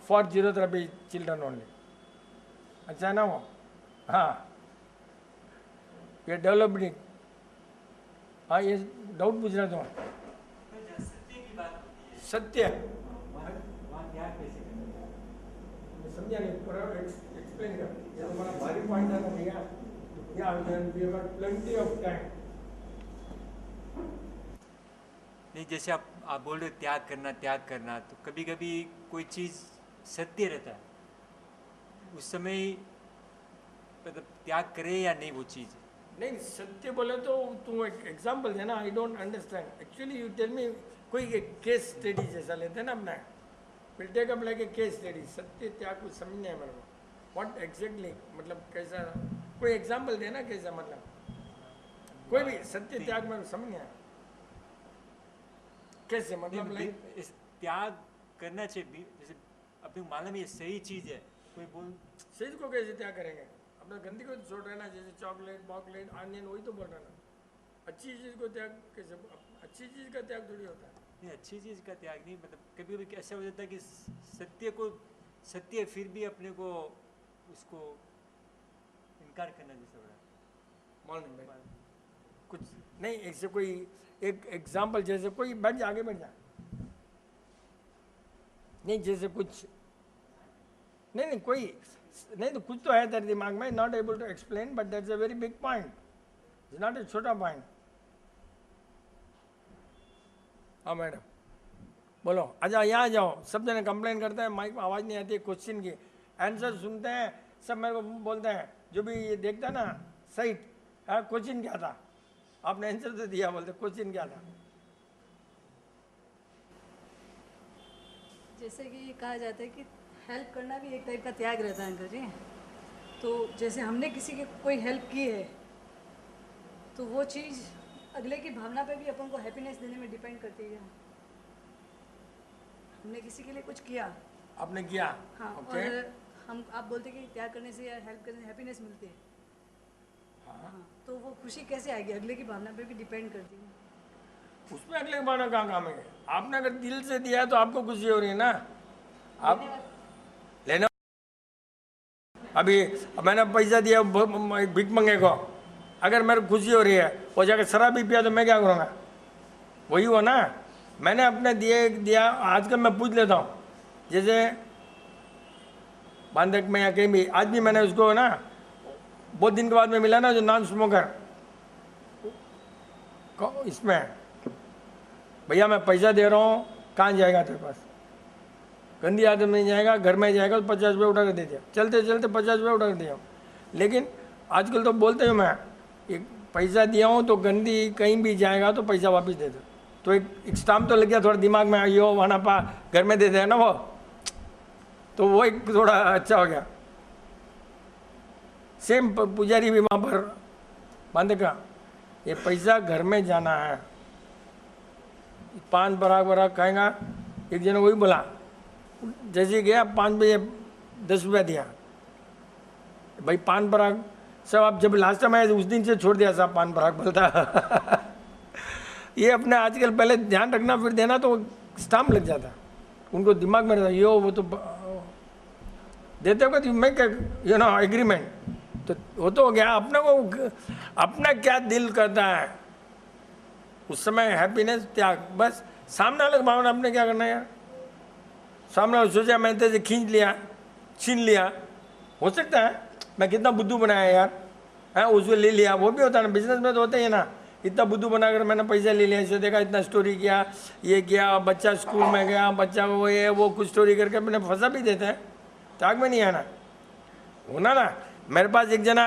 for zero therapy children only. अच्छा है ना वो? हाँ, ये डेवलप्ड इट। हाँ, ये डाउट पूछ रहा था। सत्य समझा नहीं, पर एक्सप्लेन कर। ये हमारा भारी पॉइंट है ना भैया। या we have plenty of time. नहीं, जैसे आप बोल रहे हो त्याग करना, तो कभी कभी कोई चीज़ सत्य रहता है, उस समय मतलब त्याग करे या नहीं वो चीज़। नहीं, सत्य बोले तो तुम एक एग्जाम्पल देना। I don't understand actually. You tell me, कोई एक केस स्टडी जैसा लेते हैं ना अपना, will take up like a case study. सत्य त्याग कुछ समझ नहीं है मेरे को, व्हाट एग्जैक्टली, मतलब कैसा, कोई एग्जाम्पल देना कैसा, मतलब कोई भी सत्य त्याग में समझ नहीं आया कैसे, मतलब लाइक त्याग करना चाहिए। जैसे अपने मालूम ये सही चीज़ है, कोई बोल सही को कैसे त्याग करेंगे? अपना गंदी को छोड़ रहे ना, जैसे चॉकलेट बॉकलेट ऑनियन, वही तो बोल रहा ना। अच्छी चीज़ को त्याग कैसे? अच्छी चीज़ का त्याग थोड़ी होता है। नहीं, अच्छी चीज़ का त्याग नहीं, मतलब कभी कभी ऐसा हो जाता है कि सत्य फिर भी अपने को उसको इनकार करना जैसा हो रहा है। मौलाना भाई कुछ नहीं, ऐसे कोई एक एग्जाम्पल, जैसे कोई बैठ जा, आगे बैठ जा। नहीं, जैसे कुछ नहीं कोई नहीं, तो कुछ तो है तेरे दिमाग में, not able to explain, but that's a very big point, it's not a छोटा पॉइंट। हाँ मैडम बोलो, अच्छा यहाँ जाओ। सब जने कंप्लेन करते हैं, माइक में आवाज़ नहीं आती है क्वेश्चन की, आंसर सुनते हैं, सब मेरे को बोलते हैं, जो भी ये देखता है ना साइट, हाँ क्वेश्चन क्या था, आपने आंसर तो दिया, बोलते क्वेश्चन क्या था। जैसे कि कहा जाता है कि हेल्प करना भी एक टाइप का त्याग रहता है अंकल जी। तो जैसे हमने किसी की कोई हेल्प की है, तो वो चीज़ अगले की भावना पे भी अपन को हैप्पीनेस देने में डिपेंड करती है। हमने किसी के लिए कुछ किया, आपने किया, हाँ, okay. और हम आप बोलते हैं कि त्याग करने से या हेल्प करने से हैप्पीनेस मिलती है, हाँ, तो वो खुशी कैसे आएगी? अगले की भावना पे भी डिपेंड करती है। उसमें अगले की भावना कहाँ काम है? आपने अगर दिल से दिया तो आपको खुशी हो रही है ना। आप लेने अभी मैंने पैसा दिया भिख मंगे को, अगर मेरे को खुशी हो रही है, वो जाकर शराब भी पिया तो मैं क्या करूँगा? वही हो ना। मैंने अपने दिया। आजकल मैं पूछ लेता हूँ, जैसे बांधक में या कहीं भी, आज भी मैंने उसको ना बहुत दिन के बाद में मिला ना, जो नॉन स्मोकर, इसमें भैया मैं पैसा दे रहा हूँ, कहाँ जाएगा तेरे पास? गंदी आदत में जाएगा, घर में जाएगा तो 50 रुपये उठा कर दे दिया, चलते चलते 50 रुपये उठा कर दिया। लेकिन आजकल तो बोलते हैं मैं एक पैसा दिया हूँ तो गंदी कहीं भी जाएगा तो पैसा वापस दे दो। तो एक स्टाम्प तो लग गया थोड़ा दिमाग में, यो वहाँ पा घर में दे दे ना वो, तो वो एक थोड़ा अच्छा हो गया। सेम पुजारी भी वहाँ पर बांधे का, ये पैसा घर में जाना है, पान पराग खाएगा। एक जन वही बोला, जैसे गया 5 बजे 10 रुपया दिया, भाई पान पराग सब आप जब लास्ट टाइम आए उस दिन से छोड़ दिया साहब पान पराग बोलता। ये अपने आजकल पहले ध्यान रखना फिर देना, तो स्टाम्प लग जाता उनको दिमाग में रहता, यो वो तो देते हो तो मैं क्या यू नो एग्रीमेंट, तो वो तो हो गया। अपने को अपना क्या दिल करता है उस समय, हैप्पीनेस त्याग, बस। सामने वाले भावना अपने क्या करना है यार? सामने वाले सोचा मैंने तेरे से खींच लिया, छीन लिया, हो सकता है मैं कितना बुद्धू बनाया यार, है उसको ले लिया, वो भी होता है ना, बिजनेस में तो होता ही है ना, इतना बुद्धू बनाकर मैंने पैसा ले लिया, ऐसे देखा इतना स्टोरी किया, ये किया, बच्चा स्कूल में गया, बच्चा वो ये वो कुछ स्टोरी करके मैंने फंसा भी देते हैं, त्याग में नहीं आना होना ना। मेरे पास एक जना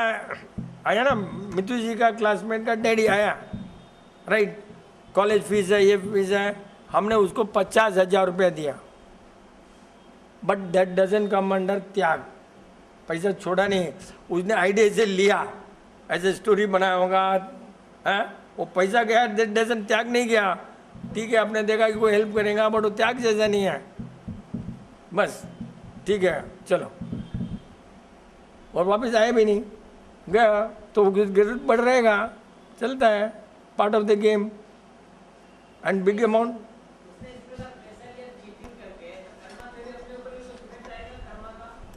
आया ना, मितू जी का क्लासमेट का डैडी आया, राइट, कॉलेज फीस है, ये फीस है, हमने उसको 50,000 रुपया दिया, but that doesn't come under त्याग। पैसा छोड़ा नहीं, उसने आइडिया से लिया, ऐसे स्टोरी बनाया होगा, है वो पैसा गया, दैट डजन त्याग नहीं गया। ठीक है, आपने देखा कि कोई हेल्प करेगा, बट वो त्याग जैसा नहीं है, बस ठीक है चलो, और वापस आए भी नहीं, गया तो गिरत बढ़ रहेगा, चलता है, part of the game and big amount.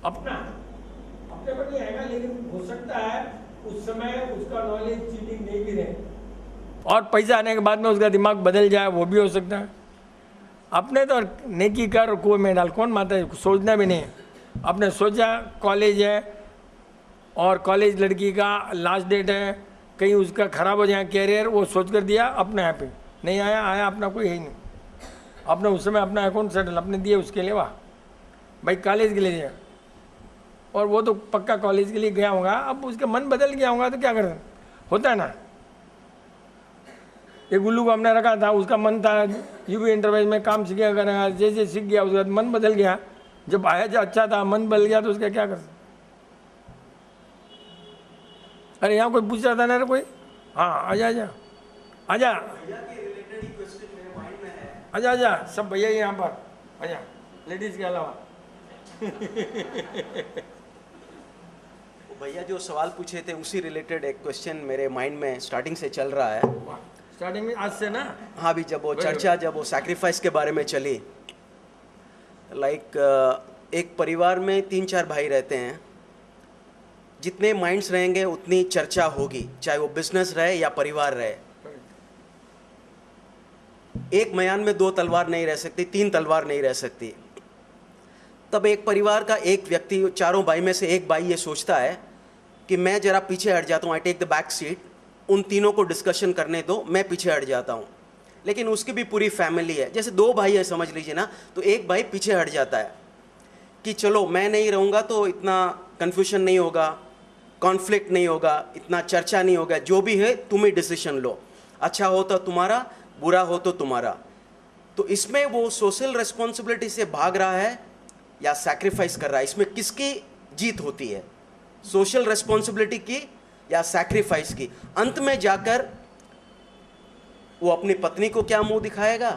अपना अपने पर नहीं आएगा, लेकिन हो सकता है उस समय उसका नॉलेज चीटिंग नहीं भी रहे और पैसा आने के बाद में उसका दिमाग बदल जाए, वो भी हो सकता है। अपने तो नेकी कर कुएं में डाल, कौन मानता है, सोचना भी नहीं। आपने सोचा कॉलेज है और कॉलेज लड़की का लास्ट डेट है, कहीं उसका ख़राब हो जाए कैरियर, वो सोच कर दिया, अपने यहाँ पे नहीं आया, आया अपना कोई है ही नहीं। आपने उस समय अपना अकाउंट सेटल अपने दिए, उसके लिए वाह भाई कॉलेज के लिए दिया, और वो तो पक्का कॉलेज के लिए गया होगा, अब उसका मन बदल गया होगा तो क्या कर, होता है ना। एक गुल्लू को हमने रखा था, उसका मन था यूपी इंटरवाइज में काम सीखा करेगा, जैसे सीख गया उसके बाद मन बदल गया, जब आया जो अच्छा था मन बदल गया तो उसका क्या कर सकते। अरे यहाँ कोई पूछ रहा था ना कोई, हाँ आजा आजा आजा आजा आजा, सब भैया यहाँ पर आजा, लेडीज के अलावा। भैया जो सवाल पूछे थे उसी रिलेटेड एक क्वेश्चन मेरे माइंड में स्टार्टिंग से चल रहा है। स्टार्टिंग में आज से ना, हाँ भी जब वो चर्चा, जब वो सैक्रिफाइस के बारे में चली, लाइक एक परिवार में 3-4 भाई रहते हैं, जितने माइंड्स रहेंगे उतनी चर्चा होगी, चाहे वो बिजनेस रहे या परिवार रहे। एक मयान में 2 तलवार नहीं रह सकती, 3 तलवार नहीं रह सकती। तब एक परिवार का एक व्यक्ति, 4 भाई में से एक भाई ये सोचता है कि मैं जरा पीछे हट जाता हूँ, I take the back seat, उन तीनों को डिस्कशन करने दो, मैं पीछे हट जाता हूँ। लेकिन उसकी भी पूरी फैमिली है, जैसे 2 भाई है समझ लीजिए ना, तो एक भाई पीछे हट जाता है कि चलो मैं नहीं रहूँगा तो इतना कन्फ्यूजन नहीं होगा, कॉन्फ्लिक्ट नहीं होगा, इतना चर्चा नहीं होगा, जो भी है तुम ही डिसीजन लो, अच्छा हो तो तुम्हारा, बुरा हो तो तुम्हारा। तो इसमें वो सोशल रिस्पॉन्सिबिलिटी से भाग रहा है या सैक्रिफाइस कर रहा है, इसमें किसकी जीत होती है, सोशल रिस्पॉन्सिबिलिटी की या सैक्रिफाइस की? अंत में जाकर वो अपनी पत्नी को क्या मुंह दिखाएगा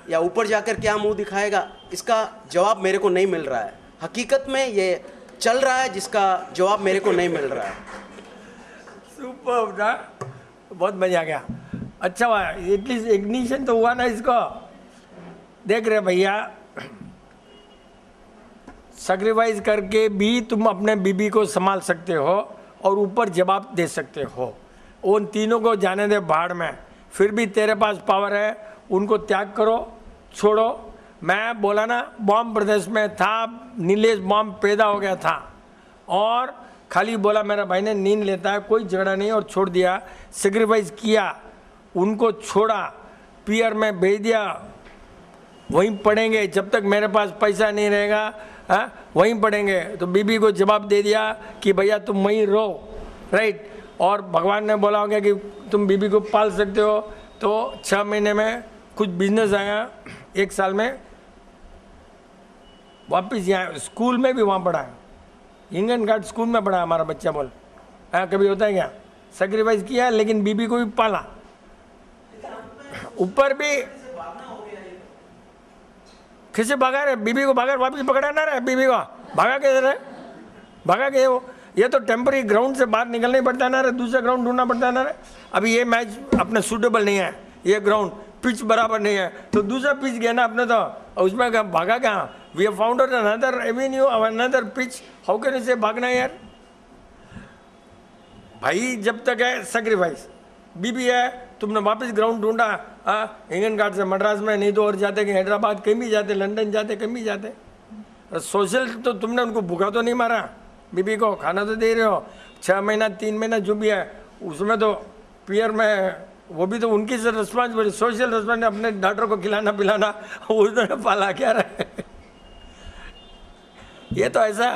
या ऊपर जाकर क्या मुंह दिखाएगा, इसका जवाब मेरे को नहीं मिल रहा है। हकीकत में ये चल रहा है जिसका जवाब मेरे को नहीं मिल रहा है। सुपर ना, बहुत मजा आ गया, अच्छा हुआ एटलीस्ट इग्निशन तो हुआ ना इसको। देख रहे भैया, सैक्रिफाइस करके भी तुम अपने बीबी को संभाल सकते हो और ऊपर जवाब दे सकते हो। उन तीनों को जाने दे भाड़ में, फिर भी तेरे पास पावर है, उनको त्याग करो, छोड़ो। मैं बोला ना, बॉम्ब प्रदेश में था, नीलेश बॉम्ब पैदा हो गया था और खाली बोला मेरा भाई ने नींद लेता है, कोई झगड़ा नहीं, और छोड़ दिया। सेक्रीफाइस किया, उनको छोड़ा, पियर में भेज दिया, वहीं पढ़ेंगे जब तक मेरे पास पैसा नहीं रहेगा, वहीं पढ़ेंगे। तो बीबी को जवाब दे दिया कि भैया तुम वहीं रहो, राइट। और भगवान ने बोला होगा कि तुम बीबी को पाल सकते हो। तो 6 महीने में कुछ बिजनेस आया, 1 साल में वापस यहाँ स्कूल में भी वहाँ पढ़ा है, इंगन घाट स्कूल में पढ़ा हमारा बच्चा। बोल कभी होता है क्या? सेक्रीफाइस किया लेकिन बीबी को भी पाला, ऊपर भी किसे भगा रहे, बीबी को भगा वापस पकड़ा ना रहे, बीबी को भागा कैसे रहे, भागा के वो, ये तो टेम्पररी ग्राउंड से बाहर निकलना ही पड़ता ना रहे, दूसरा ग्राउंड ढूंढना पड़ता ना रहे। अभी ये मैच अपने सूटेबल नहीं है, ये ग्राउंड पिच बराबर नहीं है, तो दूसरा पिच गया ना अपने, तो उसमें भागा कहाँ? We have found out another avenue, another pitch, how can you say भागना यार भाई? जब तक है सेक्रीफाइस, बीबी है, तुमने वापस ग्राउंड ढूंढा, इंगन घाट से मद्रास में, नहीं तो और जाते कि हैदराबाद, कहीं भी जाते, लंदन जाते, कहीं भी जाते। सोशल तो तुमने उनको भूखा तो नहीं मारा, बीबी को खाना तो दे रहे हो, 6 महीना 3 महीना जो भी है, उसमें तो पियर में वो भी तो उनकी रिस्पॉन्सिबिलिटी, सोशल रिस्पॉन्सिबिलिटी, अपने डॉक्टर को खिलाना पिलाना उन्होंने पाला क्या रहे। ये तो ऐसा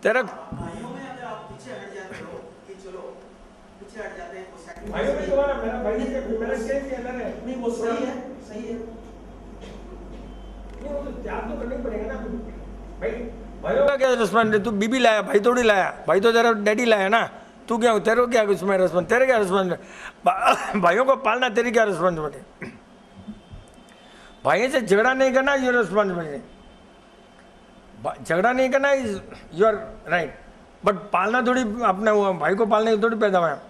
तेरा भाइयों में अगर आप पीछे हट जाते हो कि चलो पीछे हट जाते हैं, वो sacrifice भाइयों में तुम्हारा मेरा भाई से मेरा स्टेज के अंदर है। नहीं, वो सही है, सही है। नहीं, वो तो त्याग तो करना ही पड़ेगा ना भाई। भाइयों का क्या रिस्पॉन्सिबिलिटी? तू बीबी लाया, भाई थोड़ी लाया, भाई तो तेरा डैडी लाया ना। तू क्या, तेरे को क्या उसमें रिस्पॉन्स, तेरे क्या रिस्पॉन्सिबिलिटी? भाइयों को पालना तेरी क्या रिस्पॉन्सिबिलिटी? भाइयों से झगड़ा नहीं करना योर रिस्पॉन्सिबिलिटी, झगड़ा नहीं करना इज योर राइट, बट पालना थोड़ी अपने वो भाई को पालने की थोड़ी पैदा हुआ है।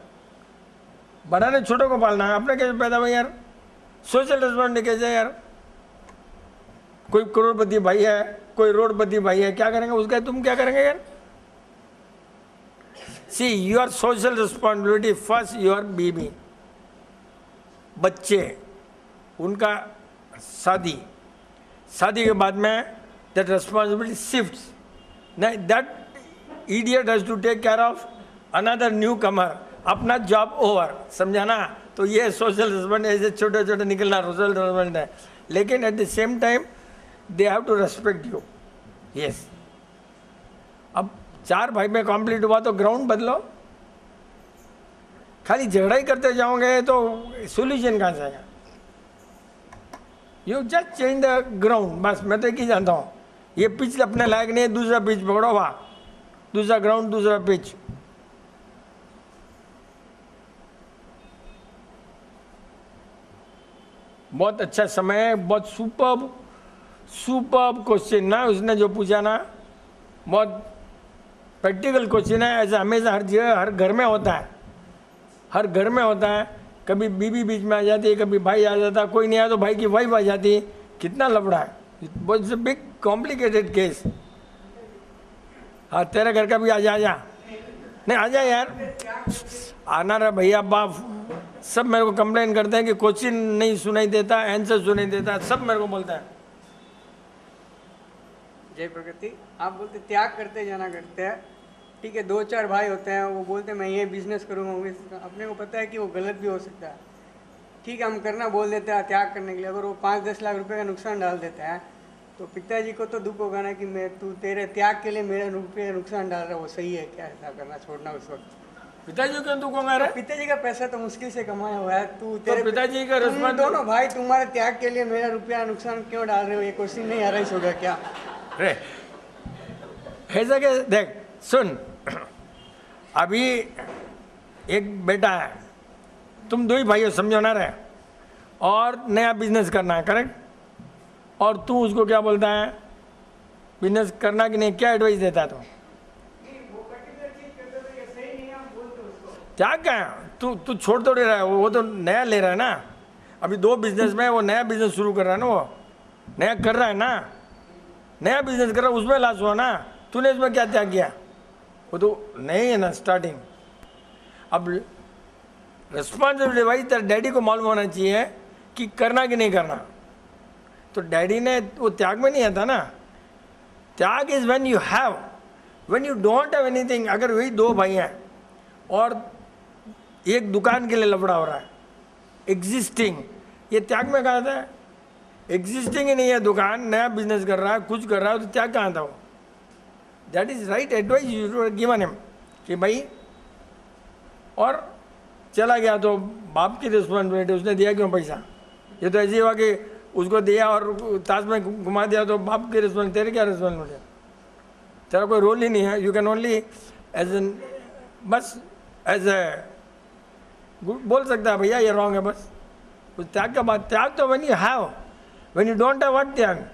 बड़ा ने छोटे को पालना है, अपने कैसे पैदा हुआ यार? सोशल रिस्पॉन्सिबिलिटी कैसे यार? कोई करोड़पति भाई है, कोई रोडपति भाई है, क्या करेंगे उसका? तुम क्या करेंगे यार? See your social responsibility first your बीबी, बच्चे, उनका शादी, शादी के बाद में that responsibility shifts. Now that idiot has to take care of another newcomer. अपना जॉब ओवर, समझा ना? तो ये सोशल रिस्पॉन्सिबिलिटी, ऐसे छोटे छोटे निकलना सोशल रिस्पॉन्सिबिलिटी है, लेकिन at the same time they have to respect you. Yes, अब 4 भाई में कंप्लीट हुआ तो ग्राउंड बदलो। खाली झगड़ा ही करते जाओगे तो सोल्यूशन कहाँ से आएगा? You just change the ground, बस। मैं तो एक ही जानता हूँ, ये पिच अपने लायक नहीं है, दूसरा पिच पकड़ो, वहाँ दूसरा ग्राउंड, दूसरा पिच। बहुत अच्छा समय है, बहुत सुपर्ब क्वेश्चन ना उसने जो पूछा ना, बहुत प्रैक्टिकल क्वेश्चन है। ऐसा हमेशा हर जगह हर घर में होता है, हर घर में होता है। कभी बीबी बीच में आ जाती है, कभी भाई आ जाता है, कोई नहीं आया तो भाई की वाइफ आ जाती है। कितना लफड़ा है, it's a big complicated case. हाँ, तेरे घर का भी आ जा, नहीं आ जा यार, आना रहा भैया बाप। सब मेरे को कंप्लेन करते हैं कि क्वेश्चन नहीं सुनाई देता, आंसर सुनाई देता, सब मेरे को बोलता है। जय प्रकृति। आप बोलते त्याग करते जाना करते हैं, ठीक है। 2-4 भाई होते हैं, वो बोलते हैं मैं ये बिजनेस करूँगा, अपने को पता है कि वो गलत भी हो सकता है, ठीक है। हम करना बोल देते हैं त्याग करने के लिए। अगर वो 5-10 लाख रुपए का नुकसान डाल देते हैं तो पिताजी को तो दुख होगा ना कि मैं तू तेरे त्याग के लिए मेरा रुपये नुकसान डाल रहा है, वो सही है क्या ऐसा करना, छोड़ना उस वक्त? पिताजी क्यों तू कौन रहा है? पिताजी का पैसा तो मुश्किल से कमाया हुआ है, तू तेरे पिताजी का तुम दोनों भाई तुम्हारे त्याग के लिए मेरा रुपया नुकसान क्यों डाल रहे हो? ये क्वेश्चन नहीं आ रहा होगा क्या? रे ऐसा क्या? देख सुन, अभी एक बेटा है, तुम 2 ही भाई हो, समझो ना रे, और नया बिजनेस करना है, करेक्ट? और तू उसको क्या बोलता है, बिजनेस करना कि नहीं? क्या एडवाइस देता है तू? क्या क्या तू छोड़ तो रहा है, वो तो नया ले रहा है ना। अभी 2 बिजनेस में वो नया बिजनेस शुरू कर रहा है ना, वो नया कर रहा है ना, नया बिजनेस कर रहा है, उसमें लॉस हुआ ना। तूने इसमें क्या त्याग किया? वो तो नहीं है ना स्टार्टिंग। अब रिस्पॉन्सिबिलिटी भाई तेरे डैडी को मालूम होना चाहिए कि करना कि नहीं करना। तो डैडी ने वो त्याग में नहीं आता ना। त्याग is when you have, when you don't have anything. अगर वही 2 भाई हैं और एक दुकान के लिए लफड़ा हो रहा है, एग्जिस्टिंग, ये त्याग में कहा था? एग्जिस्टिंग ही नहीं है, दुकान नया बिजनेस कर रहा है, कुछ कर रहा है, तो त्याग कहाँ था वो? That is right advice you given him कि भाई, और चला गया तो बाप की रिस्पॉन्सिबिलिटी, उसने दिया क्यों पैसा? ये तो ऐसे ही हुआ कि उसको दिया और ताश में घुमा दिया तो बाप की रिस्पॉन्सिबिलिटी। तेरे क्या रिस्पॉन्सिबिलिटी? तेरा कोई रोल ही नहीं है। You can only as an, बस एज ए बोल सकता है भैया ये रॉन्ग है, बस। उस त्याग का बात, त्याग तो when you have, when you don't have what त्याग?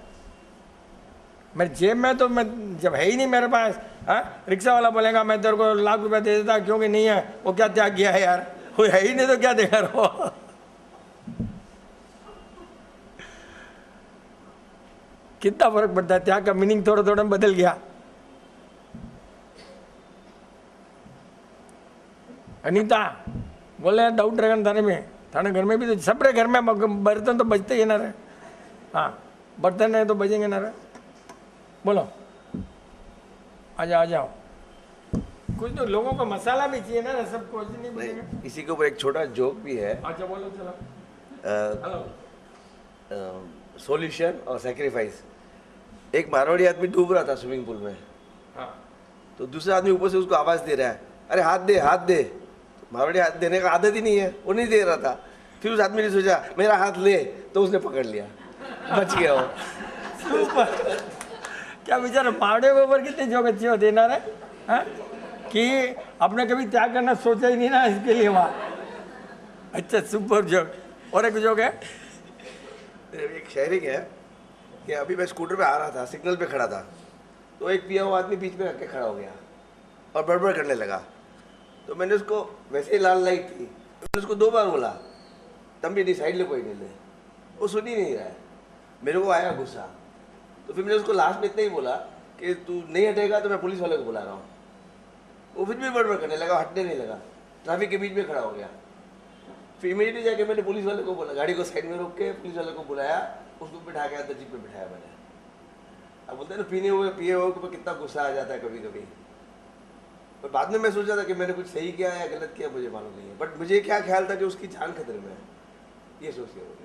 मेरे जेब में तो मैं जब है ही नहीं मेरे पास, हाँ, रिक्शा वाला बोलेगा मैं तेरे को ₹1 लाख दे देता, क्योंकि नहीं है, वो क्या त्याग किया है यार? वो है ही नहीं तो क्या देगा वो? कितना फर्क पड़ता है, त्याग का मीनिंग थोड़ा थोड़ा बदल गया। अनीता बोले डाउट रहेगा थाने में, थाने घर में भी तो सबरे घर में बर्तन तो बजते ही ना रहे। हाँ, बर्तन है तो बजेंगे ना रहे। बोलो, आ जाओ कुछ तो लोगों को मसाला भी चाहिए ना, सब कुछ नहीं बोलेंगे। नहीं, इसी के ऊपर एक छोटा जोक भी है, अच्छा बोलो चलो। हेलो। सॉल्यूशन और सेक्रीफाइस। एक मारवाड़ी आदमी डूब रहा था स्विमिंग पूल में, हाँ तो दूसरा आदमी ऊपर से उसको आवाज़ दे रहा है, अरे हाथ दे हाथ दे। तो मारवाड़ी हाथ देने का आदत ही नहीं है, वो नहीं दे रहा था। फिर उस आदमी ने सोचा मेरा हाथ ले, तो उसने पकड़ लिया, बच गया वो। सुपर। क्या बेचारा पहाड़ों के ऊपर कितने जोक अच्छे होते हैं ना रे, हाँ? कि आपने कभी त्याग करना सोचा ही नहीं ना इसके लिए वहाँ। अच्छा सुपर जोक। और एक जोक है, एक शेयरिंग है कि अभी मैं स्कूटर पे आ रहा था, सिग्नल पे खड़ा था, तो एक पिया हुआ आदमी बीच में आके खड़ा हो गया और बड़बड़ करने लगा। तो मैंने उसको, वैसे ही लाल लाइट थी, मैंने उसको 2 बार बोला तब भी नहीं, साइड ले कोई नहीं ले, वो सुन ही नहीं रहा है। मेरे को आया गुस्सा, तो फिर मैंने उसको लास्ट में इतना ही बोला कि तू नहीं हटेगा तो मैं पुलिस वाले को बुला रहा हूँ। वो फिर भी बड़बड़ करने लगा, हटने नहीं लगा, ट्रैफिक के बीच में खड़ा हो गया। फिर इमीडिएटली जाके मैंने पुलिस वाले को बोला, गाड़ी को साइड में रोक के पुलिस वाले को बुलाया, उसको बिठा के अंदर जीप पे बिठाया मैंने। अब बोलते हैं ना पिए हुए के ऊपर कितना गुस्सा आ जाता है कभी कभी। पर बाद में मैं सोचा था कि मैंने कुछ सही किया या गलत किया, मुझे मालूम नहीं है, बट मुझे क्या ख्याल था कि उसकी जान खतरे में है, ये सोच के।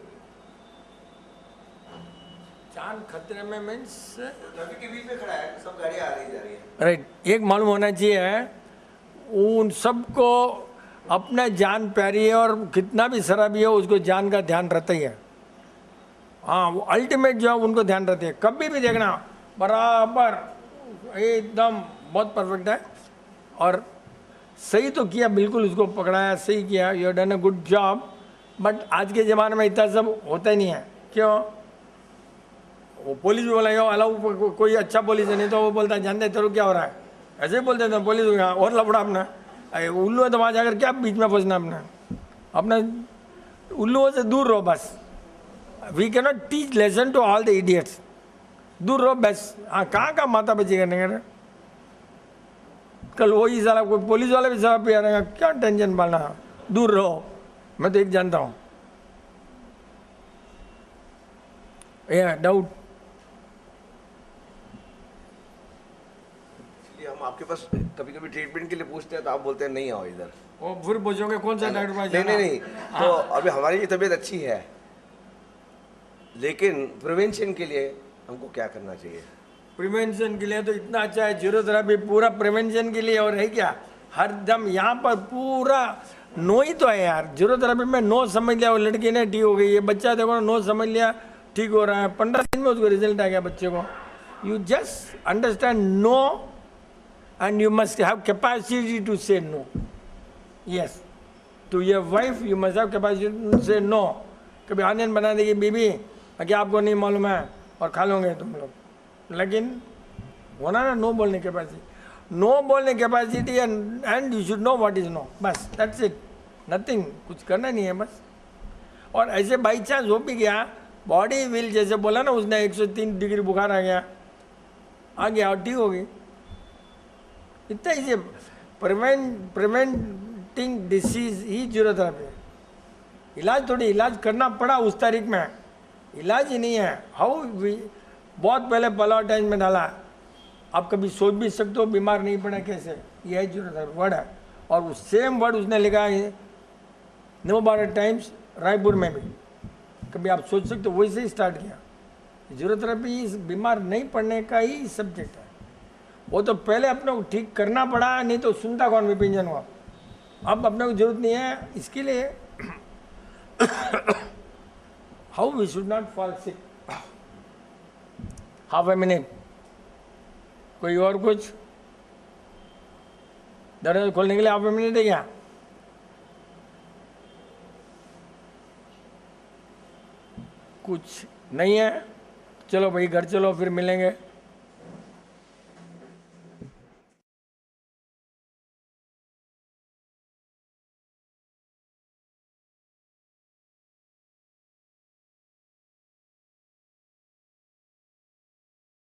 जान खतरे में मीन्स ट्रैफिक के बीच में खड़ा है, सब गाड़ियाँ आ रही जा रही है। राइट। एक मालूम होना चाहिए उन सबको अपना जान प्यारी है, और कितना भी शराबी हो उसको जान का ध्यान रहता ही है। हाँ वो अल्टीमेट जो है उनको ध्यान रहते हैं। कभी भी देखना बराबर एकदम बहुत परफेक्ट है, और सही तो किया, बिल्कुल उसको पकड़ाया, सही किया, you done a good job. But आज के ज़माने में इतना सब होता ही नहीं है। क्यों? वो पुलिस भी बोला अलाउ, कोई अच्छा पुलिस है, नहीं तो वो बोलता है जानते तेरे क्या हो रहा है, ऐसे ही बोलते थे पुलिस और लफड़ा अपना। अरे उल्लू है तो वहाँ जाकर क्या बीच में फंसना अपना उल्लुओं से दूर रहो बस। We can not teach lesson to all the idiots, दूर रहो बस। हाँ कहाँ माता बची करने का, कल वही साला कोई पुलिस वाले भी शराब पिया रहेगा, क्या टेंशन पालना, दूर रहो। मैं तो एक जानता हूँ, डाउट। हम आपके पास कभी कभी ट्रीटमेंट के लिए पूछते हैं तो आप बोलते हैं नहीं आओ इधर। वो फिर पूछोगे कौन सा डॉक्टर पास नहीं जाना? नहीं नहीं, तो अभी हमारी ये तबीयत अच्छी है, लेकिन प्रिवेंशन के लिए हमको क्या करना चाहिए? प्रिवेंशन के लिए तो इतना अच्छा है, जीरोथेरेपी पूरा प्रिवेंशन के लिए। और है क्या, हर दम यहाँ पर पूरा नो ही तो है यार। जीरोथेरेपी में नो समझ लिया, वो लड़की ने ठीक हो गई, ये बच्चा देखो नो समझ लिया ठीक हो रहा है, 15 दिन में उसको रिजल्ट आ गया बच्चे को। You just understand no and you must have capacity to say no. Yes, to your wife you must have capacity to say no. कभी आनियन बना देगी बीबी, क्या आपको नहीं मालूम है और खा लोगे तुम लोग, लेकिन होना ना नो बोलने कैपेसिटी, नो बोलने capacity, and you should know what is no, बस दैट्स इट, नथिंग, कुछ करना नहीं है बस। और ऐसे बाई चांस हो भी गया, बॉडी विल, जैसे बोला ना उसने 103 डिग्री बुखार आ गया और ठीक हो गई। इतना ही प्रिवेंटिंग डिसीज ही जीरोथेरेपी। इलाज थोड़ी, इलाज करना पड़ा उस तारीख में, इलाज ही नहीं है। बहुत पहले पलाटाइज में डाला, आप कभी सोच भी सकते हो बीमार नहीं पड़ा कैसे, यह है जीरोथेरेपी वर्ड है। और उस सेम वर्ड उसने लिखा है नो 12 टाइम्स रायपुर में भी, कभी आप सोच सकते हो, वही से ही स्टार्ट किया। जीरोथेरेपी इस बीमार नहीं पड़ने का ही सब्जेक्ट है। वो तो पहले अपने को ठीक करना पड़ा, नहीं तो सुनता कौन विपिंजन हुआ। अब अपने को जरूरत नहीं है इसके लिए। How we should not fall sick. Half a minute, कोई और कुछ? दरवाजा खोलने के लिए हाफ ए मिनट है क्या? कुछ नहीं है, चलो भाई घर चलो, फिर मिलेंगे।